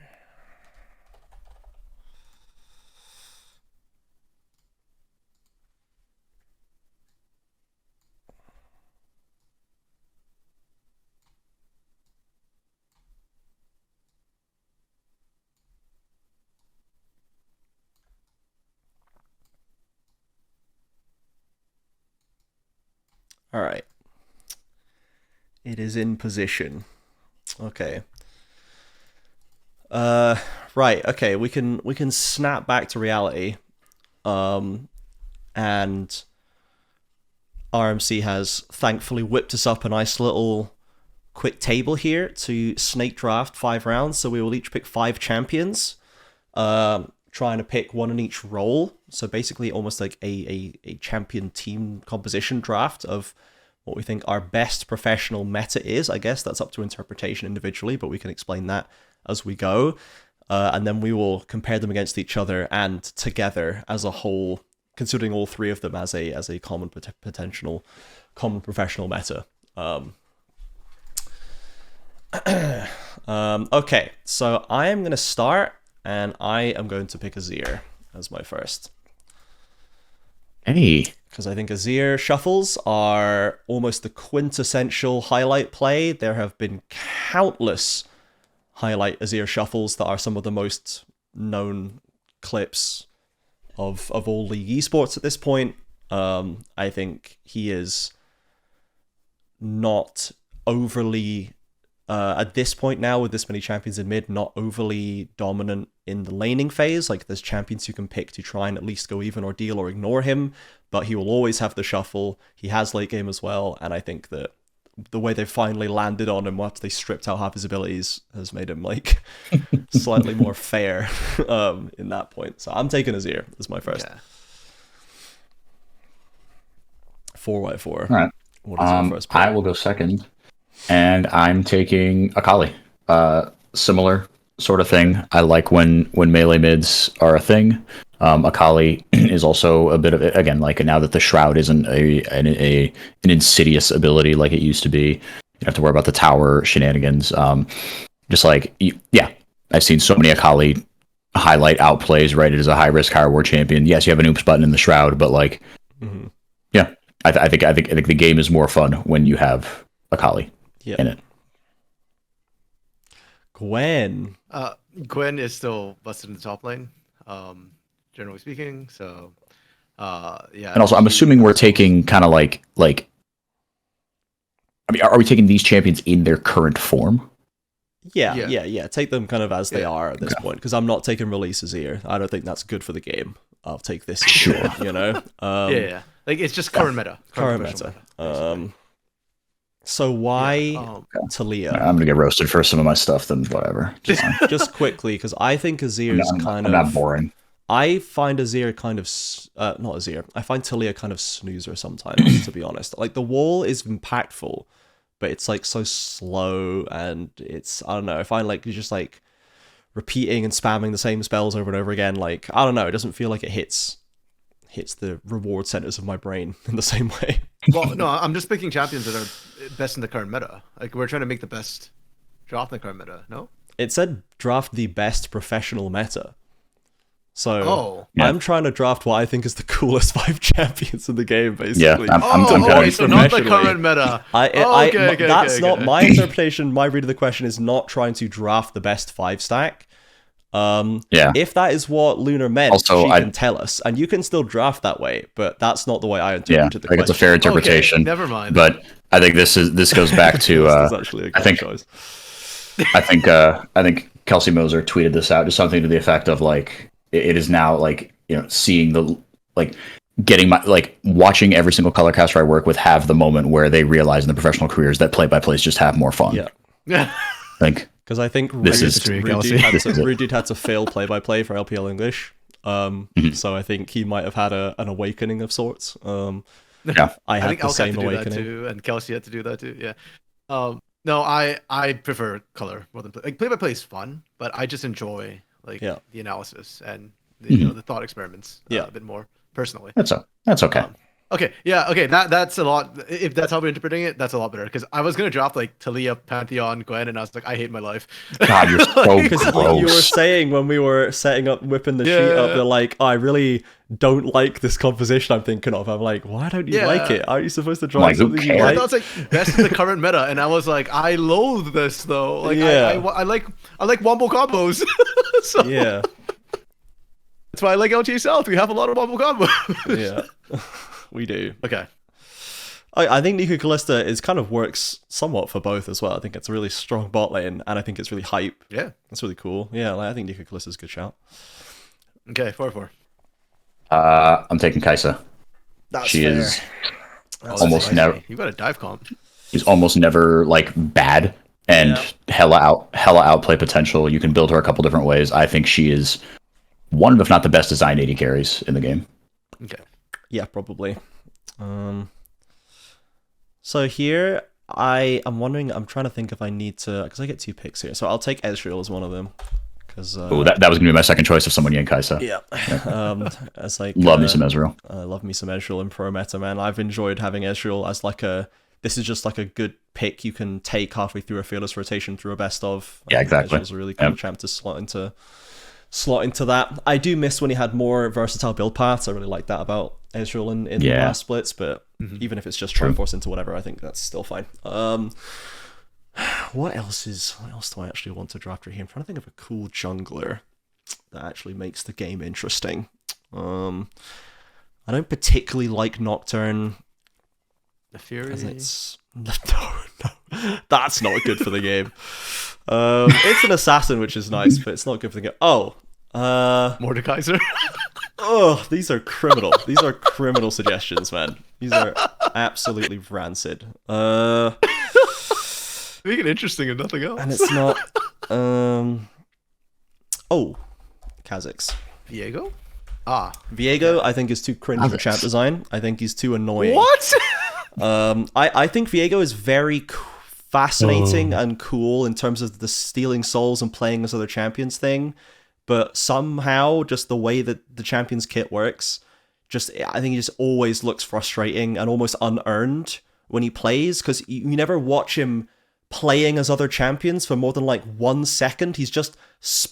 All right. It is in position. Okay. Right. Okay. We can snap back to reality. And RMC has thankfully whipped us up a nice little quick table here to snake draft 5 rounds. So we will each pick 5 champions. Trying to pick one in each role. So basically almost like a champion team composition draft of what we think our best professional meta is. I guess that's up to interpretation individually, but we can explain that as we go. And then we will compare them against each other and together as a whole, considering all 3 of them as a common potential common professional meta. Okay, so I am going to start, and I am going to pick Azir as my first. Hey. Because I think Azir shuffles are almost the quintessential highlight play. There have been countless highlight Azir shuffles that are some of the most known clips of all league esports at this point. I think he is not overly at this point now, with this many champions in mid, not overly dominant in the laning phase. Like, there's champions you can pick to try and at least go even or deal or ignore him, but he will always have the shuffle. He has late game as well, and I think that the way they finally landed on him after they stripped out half his abilities has made him like slightly more fair in that point. So I'm taking thieir as my first. 4x4. All right. What is your first pick? I will go second, and I'm taking Akali. Similar sort of thing. I like when melee mids are a thing. Akali is also a bit of, again, like now that the Shroud isn't an insidious ability like it used to be, you don't have to worry about the tower shenanigans. Just like, yeah, I've seen so many Akali highlight outplays, right? It is a high risk, high reward champion. Yes, you have an oops button in the Shroud, but like, yeah, I think the game is more fun when you have Akali in it. Gwen. Gwen is still busted in the top lane, generally speaking. So, yeah. And also, I'm assuming we're taking kind of like. I mean, are we taking these champions in their current form? Yeah. Take them kind of as they are at this point, because I'm not taking releases here. I don't think that's good for the game. I'll take this. Sure. You know. Yeah. Like, it's just current meta. Current meta. So why Taliyah? I'm gonna get roasted for some of my stuff, then whatever. Just quickly, because I think Azir is kind of not boring. I find Azir kind of not Azir. I find Taliyah kind of snoozer sometimes, to be honest. Like, the wall is impactful, but it's like so slow, and it's, I don't know. I find like you're just like repeating and spamming the same spells over and over again. Like, I don't know. It doesn't feel like it hits the reward centers of my brain in the same way. Well, no, I'm just picking champions that are best in the current meta. Like, we're trying to make the best draft in the current meta, no? It said draft the best professional meta. So yeah. I'm trying to draft what I think is the coolest 5 champions in the game, basically. Yeah, I'm okay, so not the current meta. That's not my interpretation. My read of the question is not trying to draft the best 5 stack. If that is what Lunar meant, also, she can tell us, and you can still draft that way, but that's not the way I interpreted the question. I think it's a fair interpretation. Okay, never mind. But I think this goes back to this is actually a good choice. I think Kelsey Moser tweeted this out, just something to the effect of like, it is now like, you know, seeing the, like, getting my, like, watching every single color caster I work with have the moment where they realize in their professional caries that play-by-plays just have more fun. Yeah. Like, because I think Rudy had to fail play-by-play for LPL English. So I think he might have had an awakening of sorts. Yeah, I think the same had to awakening do that too, and Kelsey had to do that too. Yeah. No, I prefer color more than play. Like, play-by-play is fun, but I just enjoy the analysis and the thought experiments a bit more personally. That's okay. Okay, that's a lot. If that's how we're interpreting it, that's a lot better. Because I was gonna drop like Taliyah, Pantheon, Gwen, and I was like, I hate my life. God, you're so gross. You were saying when we were setting up, whipping the sheet up, you're like, I really don't like this composition I'm thinking of. I'm like, why don't you like it? Aren't you supposed to draw something you like? I thought it's like best in the current meta, and I was like, I loathe this though. Like, I like wombo combos. So, yeah. That's why I like LTA South. We have a lot of wombo combos. Yeah. We do. Okay. I think Nico Callista kind of works somewhat for both as well. I think it's a really strong bot lane, and I think it's really hype. Yeah. That's really cool. Yeah, I think Nico Callista's a good shout. Okay, 4-4. I'm taking Kai'Sa. She fair. is almost never. You got a dive comp. She's almost never like bad and hella outplay potential. You can build her a couple different ways. I think she is one of, if not the best designed AD carries in the game. Okay. Yeah, probably. So here, I'm wondering, I'm trying to think if I need to, because I get 2 picks here. So I'll take Ezreal as one of them. Oh, that was going to be my second choice if someone yanked Kai'Sa. Yeah. As like, love me some Ezreal. I love me some Ezreal in pro meta, man. I've enjoyed having Ezreal as like this is just like a good pick you can take halfway through a fearless rotation through a best of. Yeah, exactly. Ezreal's a really cool champ to slot into that. I do miss when he had more versatile build paths. I really like that about Ezreal in the last splits, but even if it's just Triforce into whatever, I think that's still fine. What else do I actually want to draft right here? I'm trying to think of a cool jungler that actually makes the game interesting. I don't particularly like Nocturne. The Fury. No, that's not good for the game. It's an assassin, which is nice, but it's not good for the game. Mordekaiser. Oh, these are criminal. These are criminal suggestions, man. These are absolutely rancid. Make it interesting and nothing else. And it's not. Kha'Zix. Viego? Viego, I think, is too cringe for champ design. I think he's too annoying. What? I think Viego is very fascinating and cool in terms of the stealing souls and playing as other champions thing, but somehow just the way that the champions kit works, I think he just always looks frustrating and almost unearned when he plays, because you never watch him playing as other champions for more than like 1 second. He's just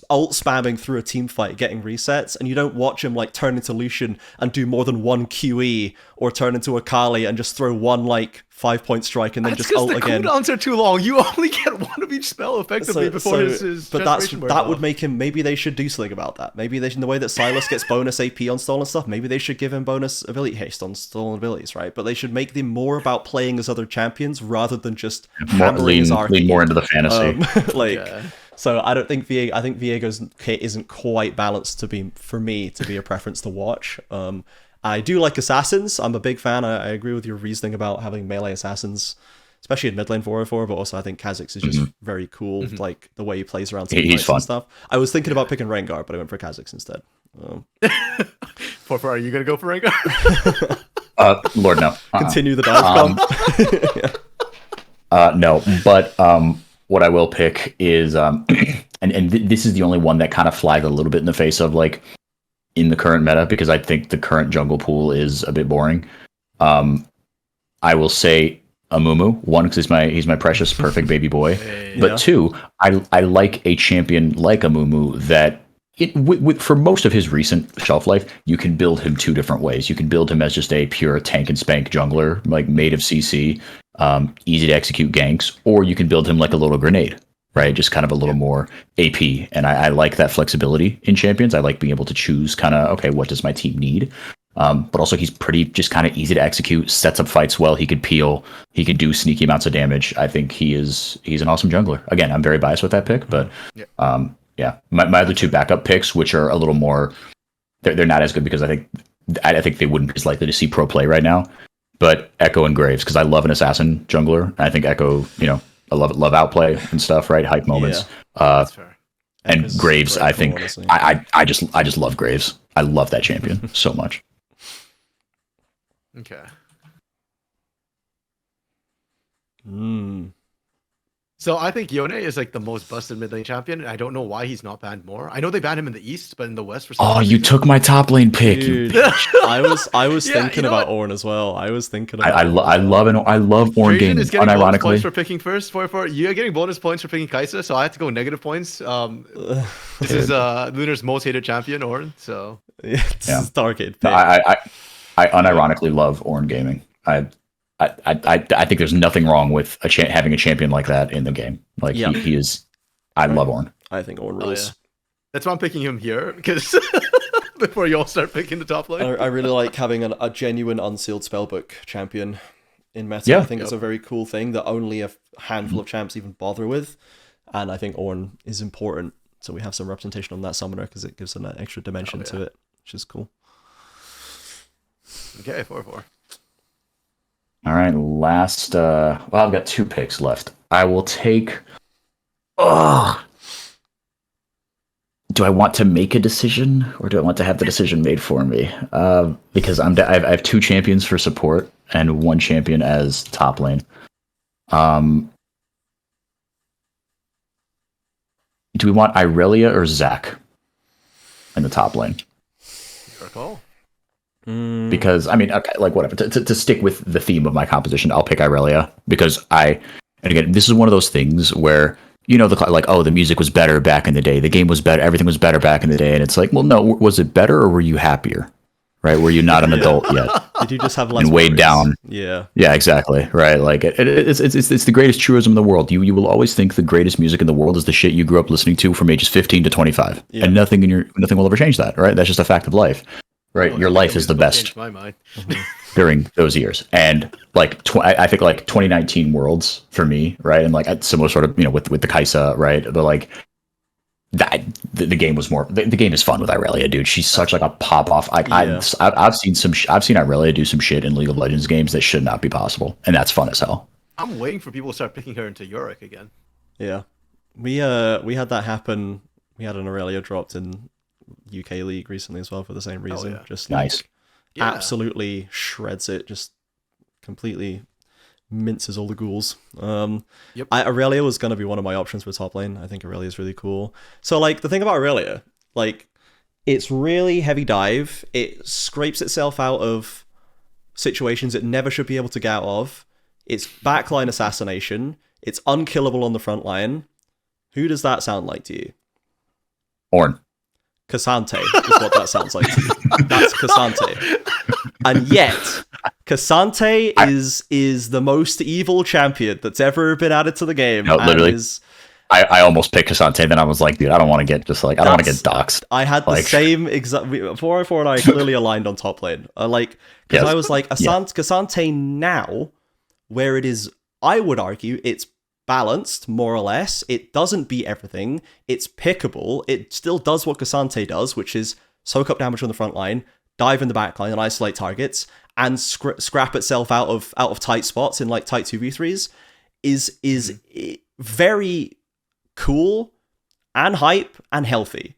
ult spamming through a team fight, getting resets, and you don't watch him like turn into Lucian and do more than one QE, or turn into Akali and just throw one like 5-point strike and then just ult again. The cooldowns are too long. You only get one of each spell effectively before his but that would make him. Maybe they should do something about that. Maybe they should, in the way that Sylas gets bonus AP on stolen stuff, maybe they should give him bonus ability haste on stolen abilities, right? But they should make them more about playing as other champions rather than just hammering his RP. Lean more into the fantasy. So I don't think I think Viego's kit isn't quite balanced for me to be a preference to watch. I do like assassins. I'm a big fan. I agree with your reasoning about having melee assassins, especially in mid lane 404, but also I think Kha'Zix is just very cool, like the way he plays around team fights and stuff. I was thinking about picking Rengar, but I went for Kha'Zix instead. Are you going to go for Rengar? Lord, no. Continue the dive bomb. No, but what I will pick is, this is the only one that kind of flagged a little bit in the face of like in the current meta, because I think the current jungle pool is a bit boring. I will say Amumu, one, because he's my precious perfect baby boy, but two, I like a champion like Amumu that for most of his recent shelf life, you can build him two different ways. You can build him as just a pure tank and spank jungler, like made of CC, easy to execute ganks, or you can build him like a little grenade, right? Just kind of a little more AP. And I like that flexibility in champions. I like being able to choose kind of, okay, what does my team need? But also he's pretty just kind of easy to execute, sets up fights well. He could peel, he could do sneaky amounts of damage. I think he's an awesome jungler. Again, I'm very biased with that pick, but my other two backup picks, which are a little more, they're not as good because I think they wouldn't be as likely to see pro play right now. But Echo and Graves, because I love an assassin jungler. I think Echo, I love outplay and stuff, right? Hype moments. That's fair. And Echo's Graves, I think honestly. I just love Graves. I love that champion so much. Okay. So I think Yone is like the most busted mid lane champion, and I don't know why he's not banned more. I know they banned him in the East, but in the West for some reason. You took my top lane pick. Dude, You bitch. I was thinking about Ornn as well. I was thinking about I love Ornn Trajan game. is getting bonus Unironically, points for picking first. You're getting bonus points for picking Kai'Sa, so I have to go negative points. This is Lunar's most hated champion, Ornn. So this is targeted pick. I unironically love Ornn gaming. I think there's nothing wrong with having a champion like that in the game. Like he is. I love Ornn. I think Ornn rules. That's why I'm picking him here, because before you all start picking the top lane. I really like having a genuine unsealed spellbook champion in meta. Yeah. I think it's a very cool thing that only a handful of champs even bother with, and I think Ornn is important. So we have some representation on that summoner because it gives an extra dimension to it, which is cool. Okay, 4-4. All right, last. I've got 2 picks left. I will take. Do I want to make a decision, or do I want to have the decision made for me? Because I have 2 champions for support and 1 champion as top lane. Do we want Irelia or Zac in the top lane? Your call. Because okay, like whatever. To stick with the theme of my composition, I'll pick Irelia because and again, this is one of those things where the music was better back in the day, the game was better, everything was better back in the day, and it's like, well, no, was it better or were you happier? Right? Were you not an adult yet? Did you just have less and weighed worries? down? Yeah, exactly. Right? Like it's the greatest truism in the world. You will always think the greatest music in the world is the shit you grew up listening to from ages 15 to 25, and nothing will ever change that. Right? That's just a fact of life. right? Your life is the best My mind. during those years. And like, I think like 2019 Worlds for me, right? And like similar sort of, with the Kaisa, right? But like, the game was more. The game is fun with Irelia, dude. She's such like a pop off. Like I've seen Irelia do some shit in League of Legends games that should not be possible, and that's fun as hell. I'm waiting for people to start picking her into Yorick again. Yeah, we had that happen. We had an Aurelia dropped in UK League recently as well for the same reason. Yeah. Just nice, absolutely shreds it. Just completely minces all the ghouls. Aurelia was going to be one of my options for top lane. I think Aurelia is really cool. So like the thing about Aurelia, like it's really heavy dive. It scrapes itself out of situations it never should be able to get out of. It's backline assassination. It's unkillable on the front line. Who does that sound like to you? Ornn. K'Sante is what that sounds like to you. That's K'Sante. And yet, K'Sante is the most evil champion that's ever been added to the game. No, literally. I almost picked K'Sante, then I was like, dude, I don't want to get doxxed. I had the same exact. 404 and I clearly aligned on top lane. I was like, K'Sante now, where it is, I would argue, it's balanced, more or less. It doesn't beat everything. It's pickable. It still does what K'Sante does, which is soak up damage on the front line, dive in the back line and isolate targets, and scrap itself out of tight spots in like tight 2v3s, is very cool and hype and healthy.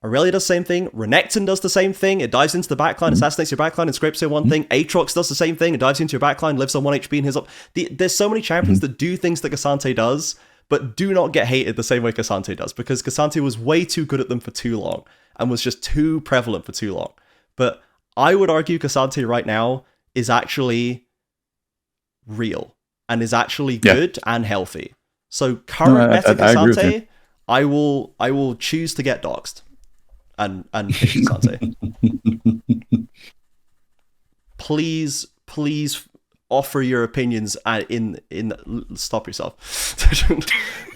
Aurelia does the same thing. Renekton does the same thing. It dives into the backline, assassinates your backline, and scrapes your one thing. Aatrox does the same thing. It dives into your backline, lives on 1 HP and heals up. There's so many champions that do things that K'Sante does, but do not get hated the same way K'Sante does, because K'Sante was way too good at them for too long and was just too prevalent for too long. But I would argue K'Sante right now is actually real and is actually good and healthy. So current meta K'Sante, I will choose to get doxed and pick K'Sante. Please offer your opinions in stop yourself.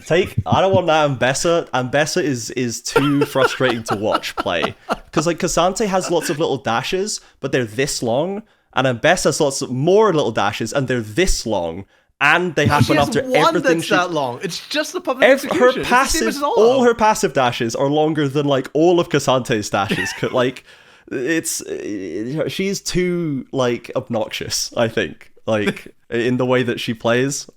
I don't want that Ambessa. Ambessa is too frustrating to watch play, because like K'Sante has lots of little dashes, but they're this long, and Ambessa has lots of more little dashes, and they're this long, and they happen after everything. That long. It's just the public execution. Her passive, all her passive dashes are longer than like all of K'Sante's dashes. Like she's too like obnoxious, I think, like in the way that she plays.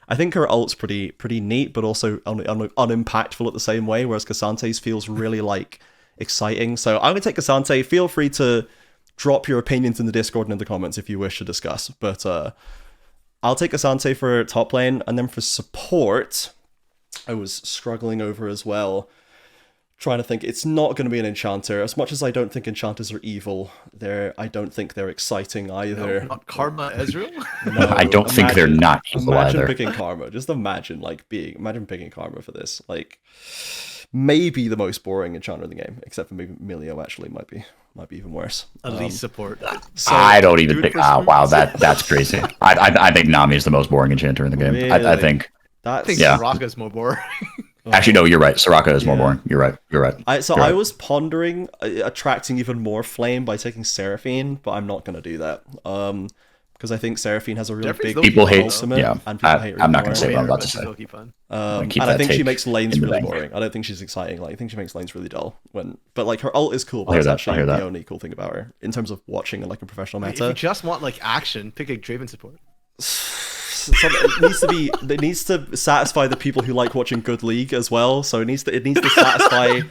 I think her ult's pretty neat, but also unimpactful at the same way, whereas K'Sante's feels really like exciting. So I'm gonna take K'Sante. Feel free to drop your opinions in the Discord and in the comments if you wish to discuss, but I'll take K'Sante for top lane, and then for support, I was struggling over as well. Trying to think, it's not going to be an enchanter. As much as I don't think enchanters are evil, I don't think they're exciting either. No, not Karma Ezreal? No, I don't think they're not evil imagine either. Picking Karma. Just imagine picking Karma for this. Like, maybe the most boring enchanter in the game, except for maybe Milio actually might be even worse. Elite support. So, I don't even think. Wow, that's crazy. I think Nami is the most boring enchanter in the game. Really? I think. I think Soraka's more boring. Actually, no, you're right. Soraka is more boring. You're right. I was pondering attracting even more flame by taking Seraphine, but I'm not going to do that. Because I think Seraphine has a really big people hate. ultimate, Yeah, and people hate. I'm not going to say what I'm about to say. And I think she makes lanes really boring. I don't think she's exciting. Like, I think she makes lanes really dull. But like her ult is cool. But that's actually the only cool thing about her in terms of watching like a professional meta. If you just want like action, pick a Draven support. It needs to satisfy the people who like watching good League as well. So it needs to satisfy,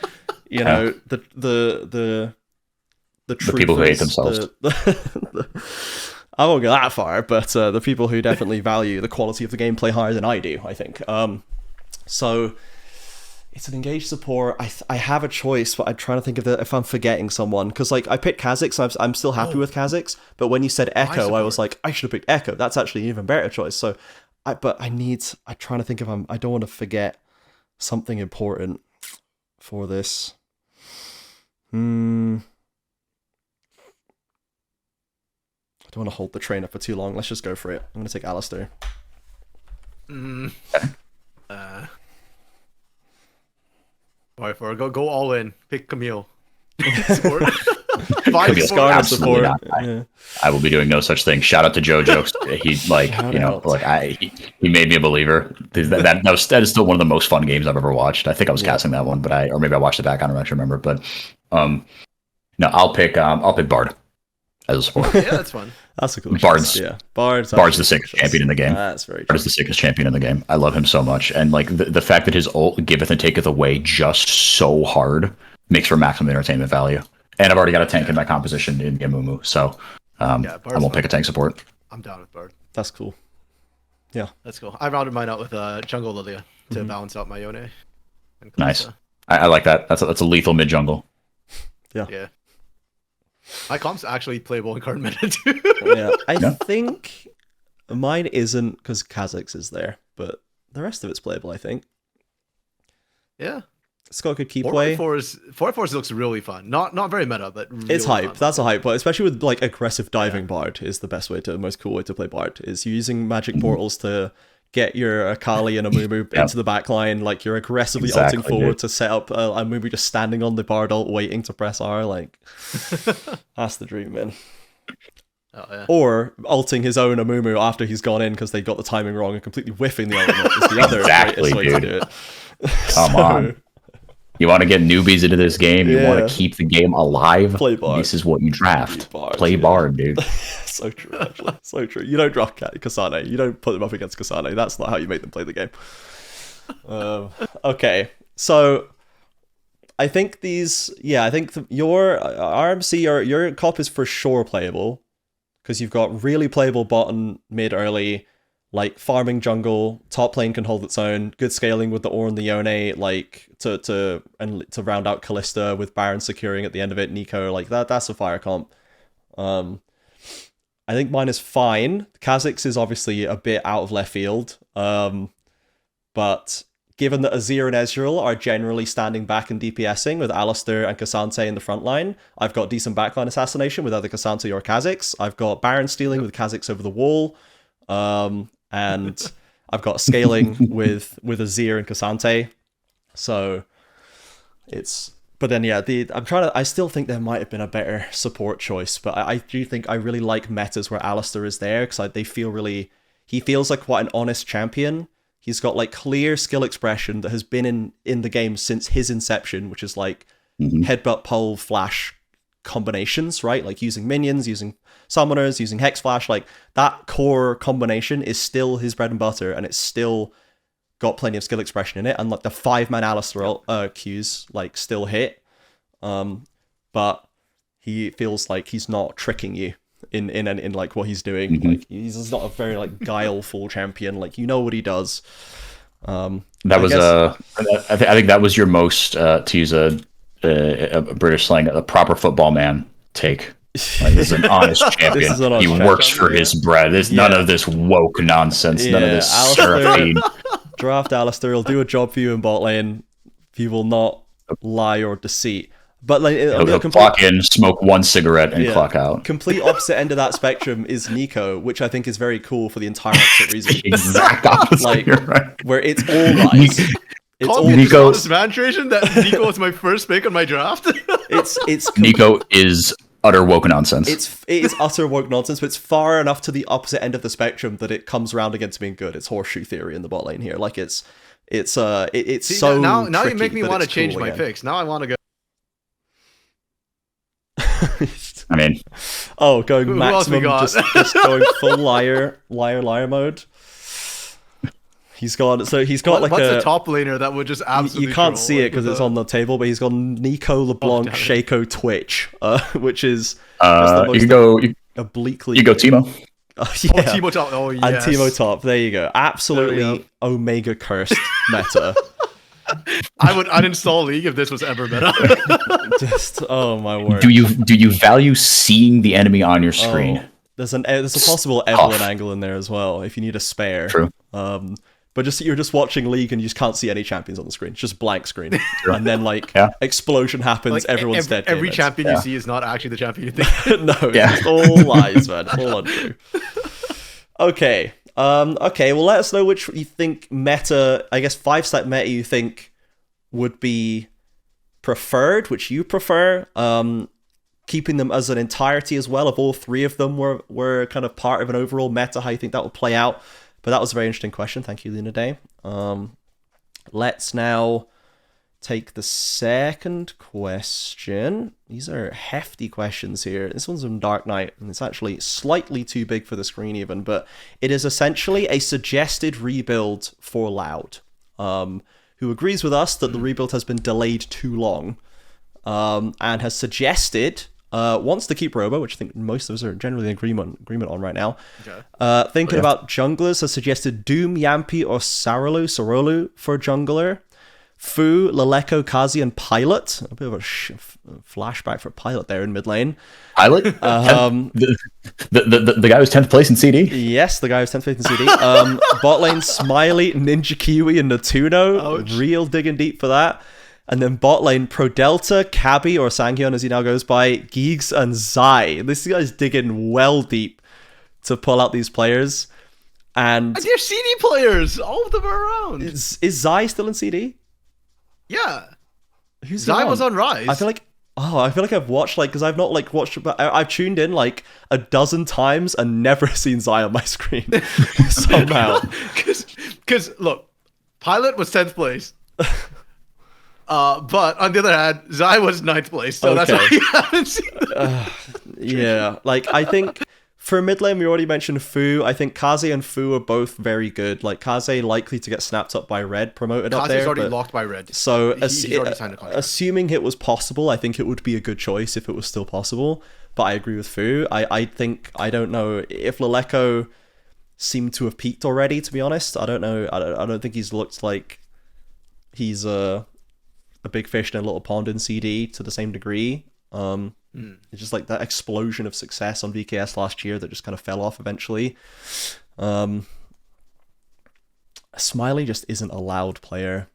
the people who hate themselves. I won't go that far, but the people who definitely value the quality of the gameplay higher than I do, I think. So it's an engaged support. I have a choice, but I'm trying to think of if I'm forgetting someone, because like I picked Kha'Zix, so I'm still happy with Kha'Zix. But when you said Echo, I was like, I should have picked Echo. That's actually an even better choice. So, I'm trying to think if I don't want to forget something important for this. I don't want to hold the train up for too long. Let's just go for it. I'm going to take Alistair. Alright, go all in. Pick Camille. Five Could be support. absolutely support. not. Yeah. I will be doing no such thing. Shout out to Joe Jokes. He like Shout you know out. like he made me a believer. That is still one of the most fun games I've ever watched. I think I was casting that one, but or maybe I watched it back. I don't actually remember. But no, I'll pick Bard as a support. Yeah, that's fun. That's a cool Bard's- choice. Yeah, Bard's Bard's the actually a sickest good choice. champion in the game. That's very Bard true. is the sickest champion in the game. I love him so much, and like the fact that his ult giveth and taketh away just so hard makes for maximum entertainment value. And I've already got a tank in my composition in Gamumu, so I won't pick a tank support. I'm down with Bard. That's cool. Yeah. That's cool. I rounded mine out with Jungle Lilia to balance out my Yone. And Nice. Kalista. I like that. That's a lethal mid jungle. Yeah. My comp's actually playable in card meta too. Yeah. I Yeah. think mine isn't because Kha'Zix is there, but the rest of it's playable, I think. Yeah. It's got a good keep way. 4x4s looks really fun. Not very meta, but really It's hype. fun. That's a hype, but especially with like aggressive diving Bard is the best way to, most cool way to play Bard. Is using magic portals to get your Akali and Amumu into the back line. Like you're aggressively Exactly, ulting forward dude. to set up Amumu just standing on the Bard ult waiting to press R. Like that's the dream, man. Oh, yeah. Or ulting his own Amumu after he's gone in because they got the timing wrong and completely whiffing the ultimate is the other Exactly, greatest way to dude. do it. Come on. You want to get newbies into this game. You want Yeah. to keep the game alive. Play Bard. This is what you draft. Bard, Play yeah. Bard, dude. So true, actually. So true. You don't draft Kasane. You don't put them up against Kasane. That's not how you make them play the game. Okay, so I think your RMC, your cop is for sure playable because you've got really playable bottom, mid, early, like farming jungle, top lane can hold its own, good scaling with the Ore and the Yone, like to round out Kalista with Baron securing at the end of it, Nico, like that's a fire comp. I think mine is fine. Kha'Zix is obviously a bit out of left field. But given that Azir and Ezreal are generally standing back and DPSing with Alistar and Cassante in the front line, I've got decent backline assassination with either Cassante or Kha'Zix. I've got Baron stealing with Kha'Zix over the wall. And I've got scaling with Azir and Cassante. So it's... But then, yeah, I still think there might have been a better support choice, but I do think I really like metas where Alistar is there, because he feels like quite an honest champion. He's got like clear skill expression that has been in the game since his inception, which is like headbutt, pole, flash combinations, right? Like using minions, using summoners, using hex flash, like that core combination is still his bread and butter, and it's still got plenty of skill expression in it, and like the 5-man Alistar Qs like still hit, but he feels like he's not tricking you in like what he's doing. Like he's not a very like guileful champion. Like you know what he does. I think that was your most to use a British slang, a proper football man take. Like, this is an honest champion. He works for his bread. There's none of this woke nonsense. None of this surfing. Draft Alistar. He'll do a job for you in bot lane. He will not lie or deceit. But like, he'll clock in, smoke one cigarette, and clock out. Complete opposite end of that spectrum is Nico, which I think is very cool for the entire opposite reason. Exact opposite. Like, right. Where it's all lies. It's Call all me Nico. this man, Trajan, that Nico was my first pick on my draft. it's Nico is utter woke nonsense. it is utter woke nonsense, but it's far enough to the opposite end of the spectrum that it comes around against being good. It's horseshoe theory in the bot lane here. Like it's See, so now you tricky make me that want to it's change cool my again. picks. Now I want to go. I mean, going Who else we maximum, got? just going full liar mode. He's got like What's a the top laner that would just absolutely? you can't troll, see like, it because with it's the- on the table, but he's got Nico LeBlanc damn it. Shaco Twitch, which is just the you most can go. obliquely. You go Timo. Yeah. Timo top. Oh yes. And Timo top. There you go. Absolutely There we go. Omega cursed meta. I would uninstall League if this was ever meta. Just oh my word. Do you value seeing the enemy on your screen? Oh, there's a possible Evelyn angle in there as well if you need a spare. True. But you're just watching League and you just can't see any champions on the screen. It's just blank screen. And then explosion happens, Like, everyone's dead. Every game champion Yeah. you see is not actually the champion you think. ends. No, it's all lies, man. All untrue. Okay. Okay, well let us know which you think meta, I guess 5-step meta you think would be preferred, which you prefer. keeping them as an entirety as well, if all three of them were kind of part of an overall meta, how you think that would play out. But that was a very interesting question. Thank you, Luna Day. Let's now take the second question. These are hefty questions here. This one's from Dark Knight, and it's actually slightly too big for the screen even, but it is essentially a suggested rebuild for Loud, who agrees with us that the rebuild has been delayed too long, and has suggested, wants to keep Robo, which I think most of us are generally in agreement on right now. Okay. Thinking about junglers, has suggested Doom, Yampi, or Sorolu for jungler. Fu, Laleko, Kazi, and Pilot. A bit of a flashback for Pilot there in mid lane. Pilot? The guy who's 10th place in CD? Yes, the guy who's 10th place in CD. Bot lane, Smiley, Ninja Kiwi, and Natuno. Ouch. Real digging deep for that. And then bot lane, Pro Delta, Cabby, or Sanghyun as he now goes by, Geeks, and Zai. This guy's digging well deep to pull out these players. And they're CD players. All of them are around. Is Zai still in CD? Yeah. Who's Zai was on Rise. I feel like I've watched, like, because I've not, like, watched, but I've tuned in, like, a dozen times and never seen Zai on my screen somehow. Because, look, Pilot was 10th place. But on the other hand, Zai was 9th place, so that's why you haven't seen them. Yeah, like, I think for mid lane, we already mentioned Fu. I think Kaze and Fu are both very good. Like, Kaze likely to get snapped up by Red, promoted up there. Kaze's already locked by Red. So, he's already signed a contract. Assuming it was possible, I think it would be a good choice if it was still possible. But I agree with Fu. I think, I don't know, if Laleko seemed to have peaked already, to be honest. I don't know. I don't think he's looked like he's a big fish in a little pond in CD to the same degree. It's just like that explosion of success on VKS last year that just kind of fell off eventually. Smiley just isn't a Loud player.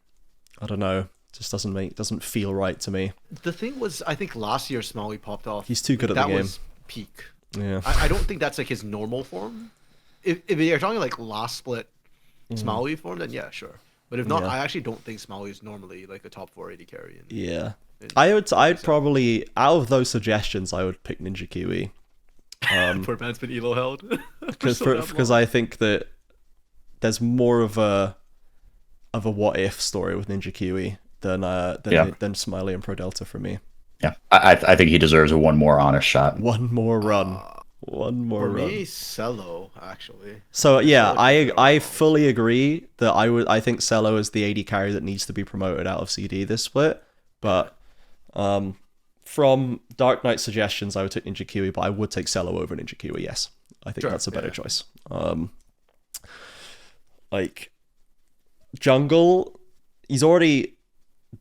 I don't know. Just doesn't feel right to me. The thing was, I think last year Smiley popped off. He's too good at the game. That was peak. Yeah. I don't think that's like his normal form. If you're talking like last split Smiley form, then yeah, sure. But if not, I actually don't think Smiley is normally like a top 480 carry. I'd probably, out of those suggestions, I would pick Ninja Kiwi. Poor man's been elo held. Because I think that there's more of a what if story with Ninja Kiwi than Smiley and Pro Delta for me. Yeah, I think he deserves one more honest shot. One more run. One more run. For me, Cello, actually. So yeah, I fully agree that I think Cello is the AD carry that needs to be promoted out of CD this split. But from Dark Knight suggestions, I would take Ninja Kiwi, but I would take Cello over Ninja Kiwi, yes. I think that's a better choice. Like, jungle, he's already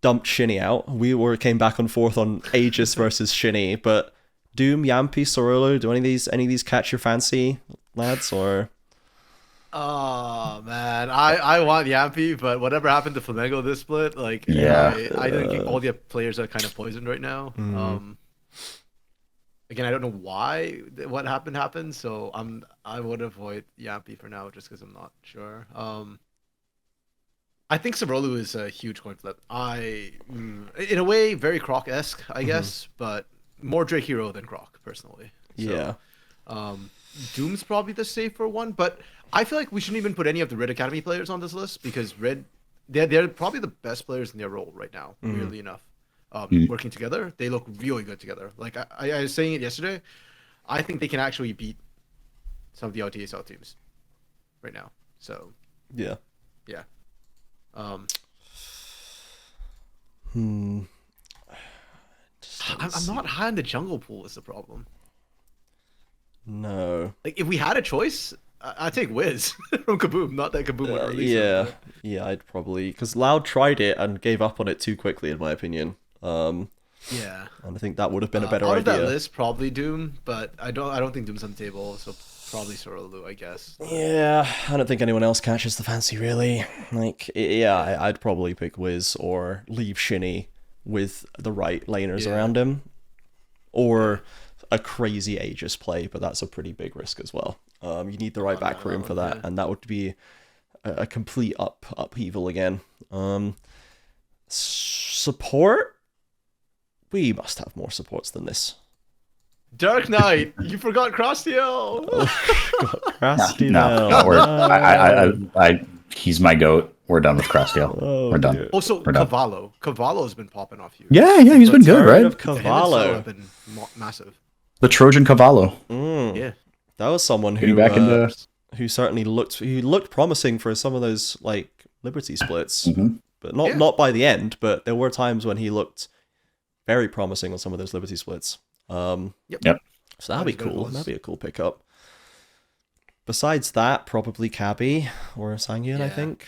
dumped Shinny out. We came back and forth on Aegis versus Shinny, but Doom, Yampi, Sorolo, do any of these catch your fancy, lads, or? Oh man, I want Yampi, but whatever happened to Flamengo this split, like I think all the players are kind of poisoned right now. Again, I don't know why what happened, so I would avoid Yampi for now just because I'm not sure. I think Sorolu is a huge coin flip. In a way, very Croc-esque, I guess, but more Drake hero than Croc, personally. So, Doom's probably the safer one, but I feel like we shouldn't even put any of the Red Academy players on this list because they're probably the best players in their role right now, weirdly enough. Working together, they look really good together. Like I was saying it yesterday, I think they can actually beat some of the LTA South teams right now. So yeah. I'm not high on the jungle pool is the problem. No. Like if we had a choice, I'd take Wiz from Kaboom. Not that Kaboom would release him. Yeah, I'd probably, because Loud tried it and gave up on it too quickly, in my opinion. And I think that would have been a better idea. Out of that list, probably Doom, but I don't think Doom's on the table, so probably Sorolu, I guess. Yeah, I don't think anyone else catches the fancy, really. Like, I'd probably pick Wiz or leave Shinny with the right laners around him, or a crazy Aegis play, but that's a pretty big risk as well. You need the right back room for that, and that would be a complete upheaval again. Support? We must have more supports than this. Dark Knight, you forgot Crossdale. He's my goat. We're done with Crossdale. We're done. Also, We're done. Cavallo's been popping off here. Yeah, he's been good, right? Of Cavallo have been massive. The Trojan Cavallo. Yeah, that was someone who who certainly looked promising for some of those like Liberty splits, but not by the end. But there were times when he looked very promising on some of those Liberty splits. Yep. So that'd be cool. That'd be a cool pickup. Besides that, probably Cabby or Sangyun, I think.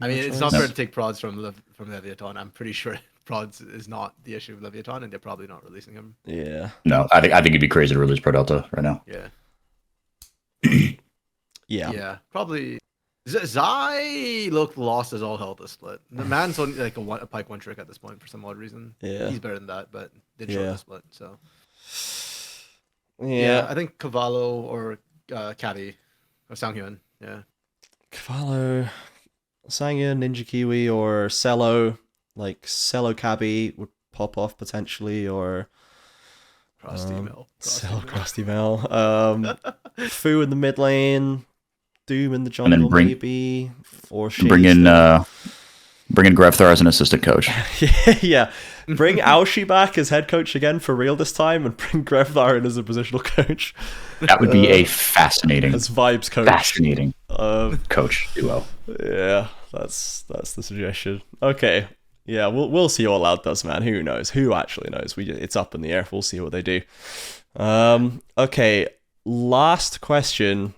I mean, it's not fair to take prods from Leviathan. I'm pretty sure prods is not the issue with Leviathan, and they're probably not releasing him. Yeah. No, I think it'd be crazy to release Pro Delta right now. Yeah. Yeah. Probably. Zai looked lost as all hell this split. The man's only like a pike one trick at this point for some odd reason. Yeah. He's better than that, but did show the split. So. Yeah. I think Cavallo or Caddy or Sanghyun. Yeah. Cavallo, Sangyun, Ninja Kiwi, or Cello. Like Cello Cabby would pop off potentially, or Crusty Mel. Fu in the mid lane, Doom in the jungle, maybe, or bring in Grevthar as an assistant coach. Yeah. Bring Aoshi back as head coach again for real this time, and bring Grevthar in as a positional coach. That would be a fascinating as vibes coach. Fascinating coach duo. Yeah, that's the suggestion. Okay. Yeah, we'll see what Loud does, man. Who knows? Who actually knows? It's up in the air. We'll see what they do. Okay. Last question.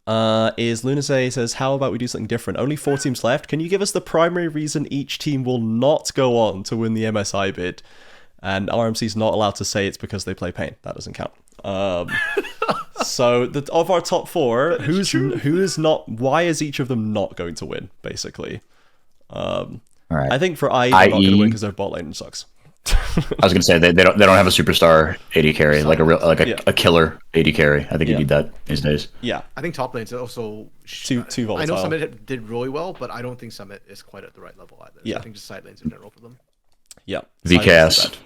Is Lunace says, how about we do something different? Only 4 teams left. Can you give us the primary reason each team will not go on to win the MSI bid? And RMC's not allowed to say it's because they play Pain. That doesn't count. So of our top 4, who is not? Why is each of them not going to win? Basically, all right. I think for IE, they're not going to win because their bot lane sucks. I was gonna say they don't have a superstar AD carry, like a killer AD carry. I think you need that these days. Yeah, I think top lane's also too volatile. I know Summit did really well, but I don't think Summit is quite at the right level either. Yeah, I think just side lanes in general for them. Yeah, VKS.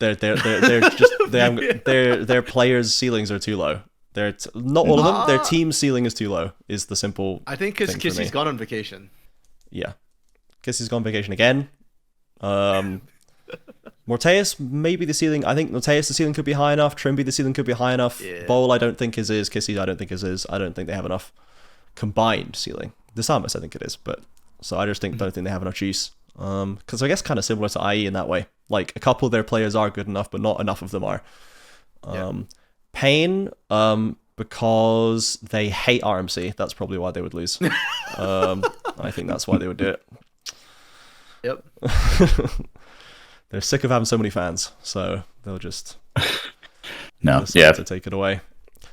They're just their players' ceilings are too low. They're not all of them. Their team ceiling is too low. Is the simple. I think because Kissy's gone on vacation. Yeah, Kissy's gone on vacation again. Morteus, maybe the ceiling. I think Morteus, the ceiling could be high enough. Trimby, the ceiling could be high enough. Yeah. Bowl, I don't think is. Kissy, I don't think is. I don't think they have enough combined ceiling. The Samus, I think it is, but so I just don't think they have enough juice. Because I guess kind of similar to IE in that way. Like a couple of their players are good enough, but not enough of them are. Pain, because they hate RMC. That's probably why they would lose. I think that's why they would do it. Yep. They're sick of having so many fans, so they'll just to take it away.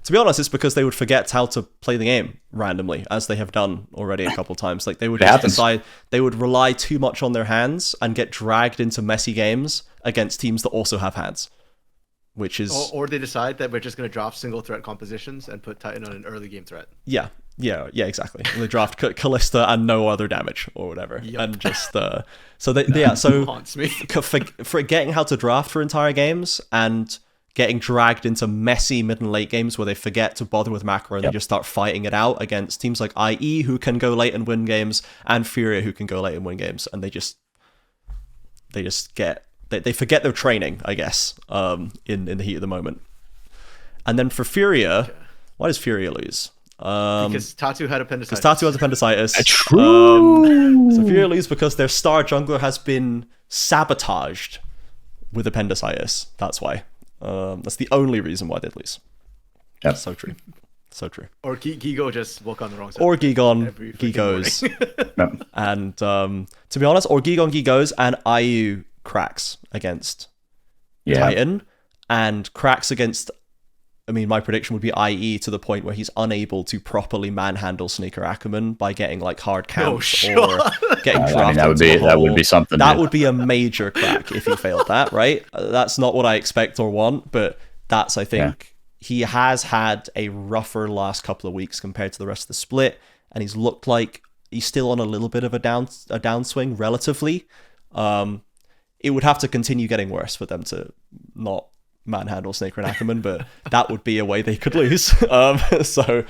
To be honest, it's because they would forget how to play the game randomly, as they have done already a couple times. Like they would just decide they would rely too much on their hands and get dragged into messy games against teams that also have hands, which is or they decide that we're just going to draft single threat compositions and put Titan on an early game threat. Yeah, exactly. They draft Callista and no other damage or whatever, and just forgetting how to draft for entire games and getting dragged into messy mid and late games where they forget to bother with macro and they just start fighting it out against teams like IE who can go late and win games and Furia who can go late and win games, and they forget their training, I guess, in the heat of the moment. And then for Furia, why does Furia lose? Because Tatu had appendicitis. Because Tatu has appendicitis. True. So Furia lose because their star jungler has been sabotaged with appendicitis. That's why. That's the only reason why they'd lose. Yep. So true. Or Gigo just woke on the wrong side. Or Gigos. And to be honest, or Gigos and IU cracks against Titan, and cracks against. I mean, my prediction would be IE to the point where he's unable to properly manhandle Sneaker Ackerman by getting like hard camps or getting drafted. That would be something. That would be a major crack if he failed that, right? That's not what I expect or want, but that's, I think, he has had a rougher last couple of weeks compared to the rest of the split, and he's looked like he's still on a little bit of a downswing relatively. It would have to continue getting worse for them to not manhandle Snaker and Ackerman, but that would be a way they could lose. So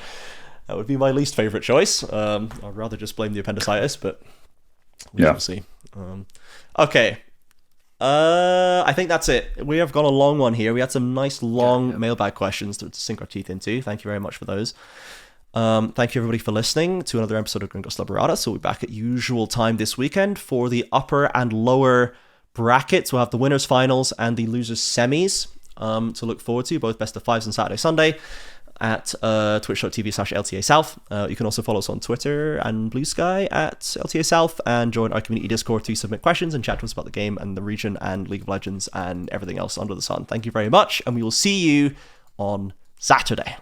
that would be my least favorite choice. I'd rather just blame the appendicitis, but we shall see. Okay. I think that's it. We have got a long one here. We had some nice long mailbag questions to sink our teeth into. Thank you very much for those. Thank you everybody for listening to another episode of Gringos Liberados. So we'll be back at usual time this weekend for the upper and lower brackets. We'll have the winners finals and the losers semis to look forward to, both best of fives on Saturday, Sunday at twitch.tv/LTA South. You can also follow us on Twitter and Bluesky at LTA South, and join our community Discord to submit questions and chat to us about the game and the region and League of Legends and everything else under the sun. Thank you very much, and we will see you on Saturday.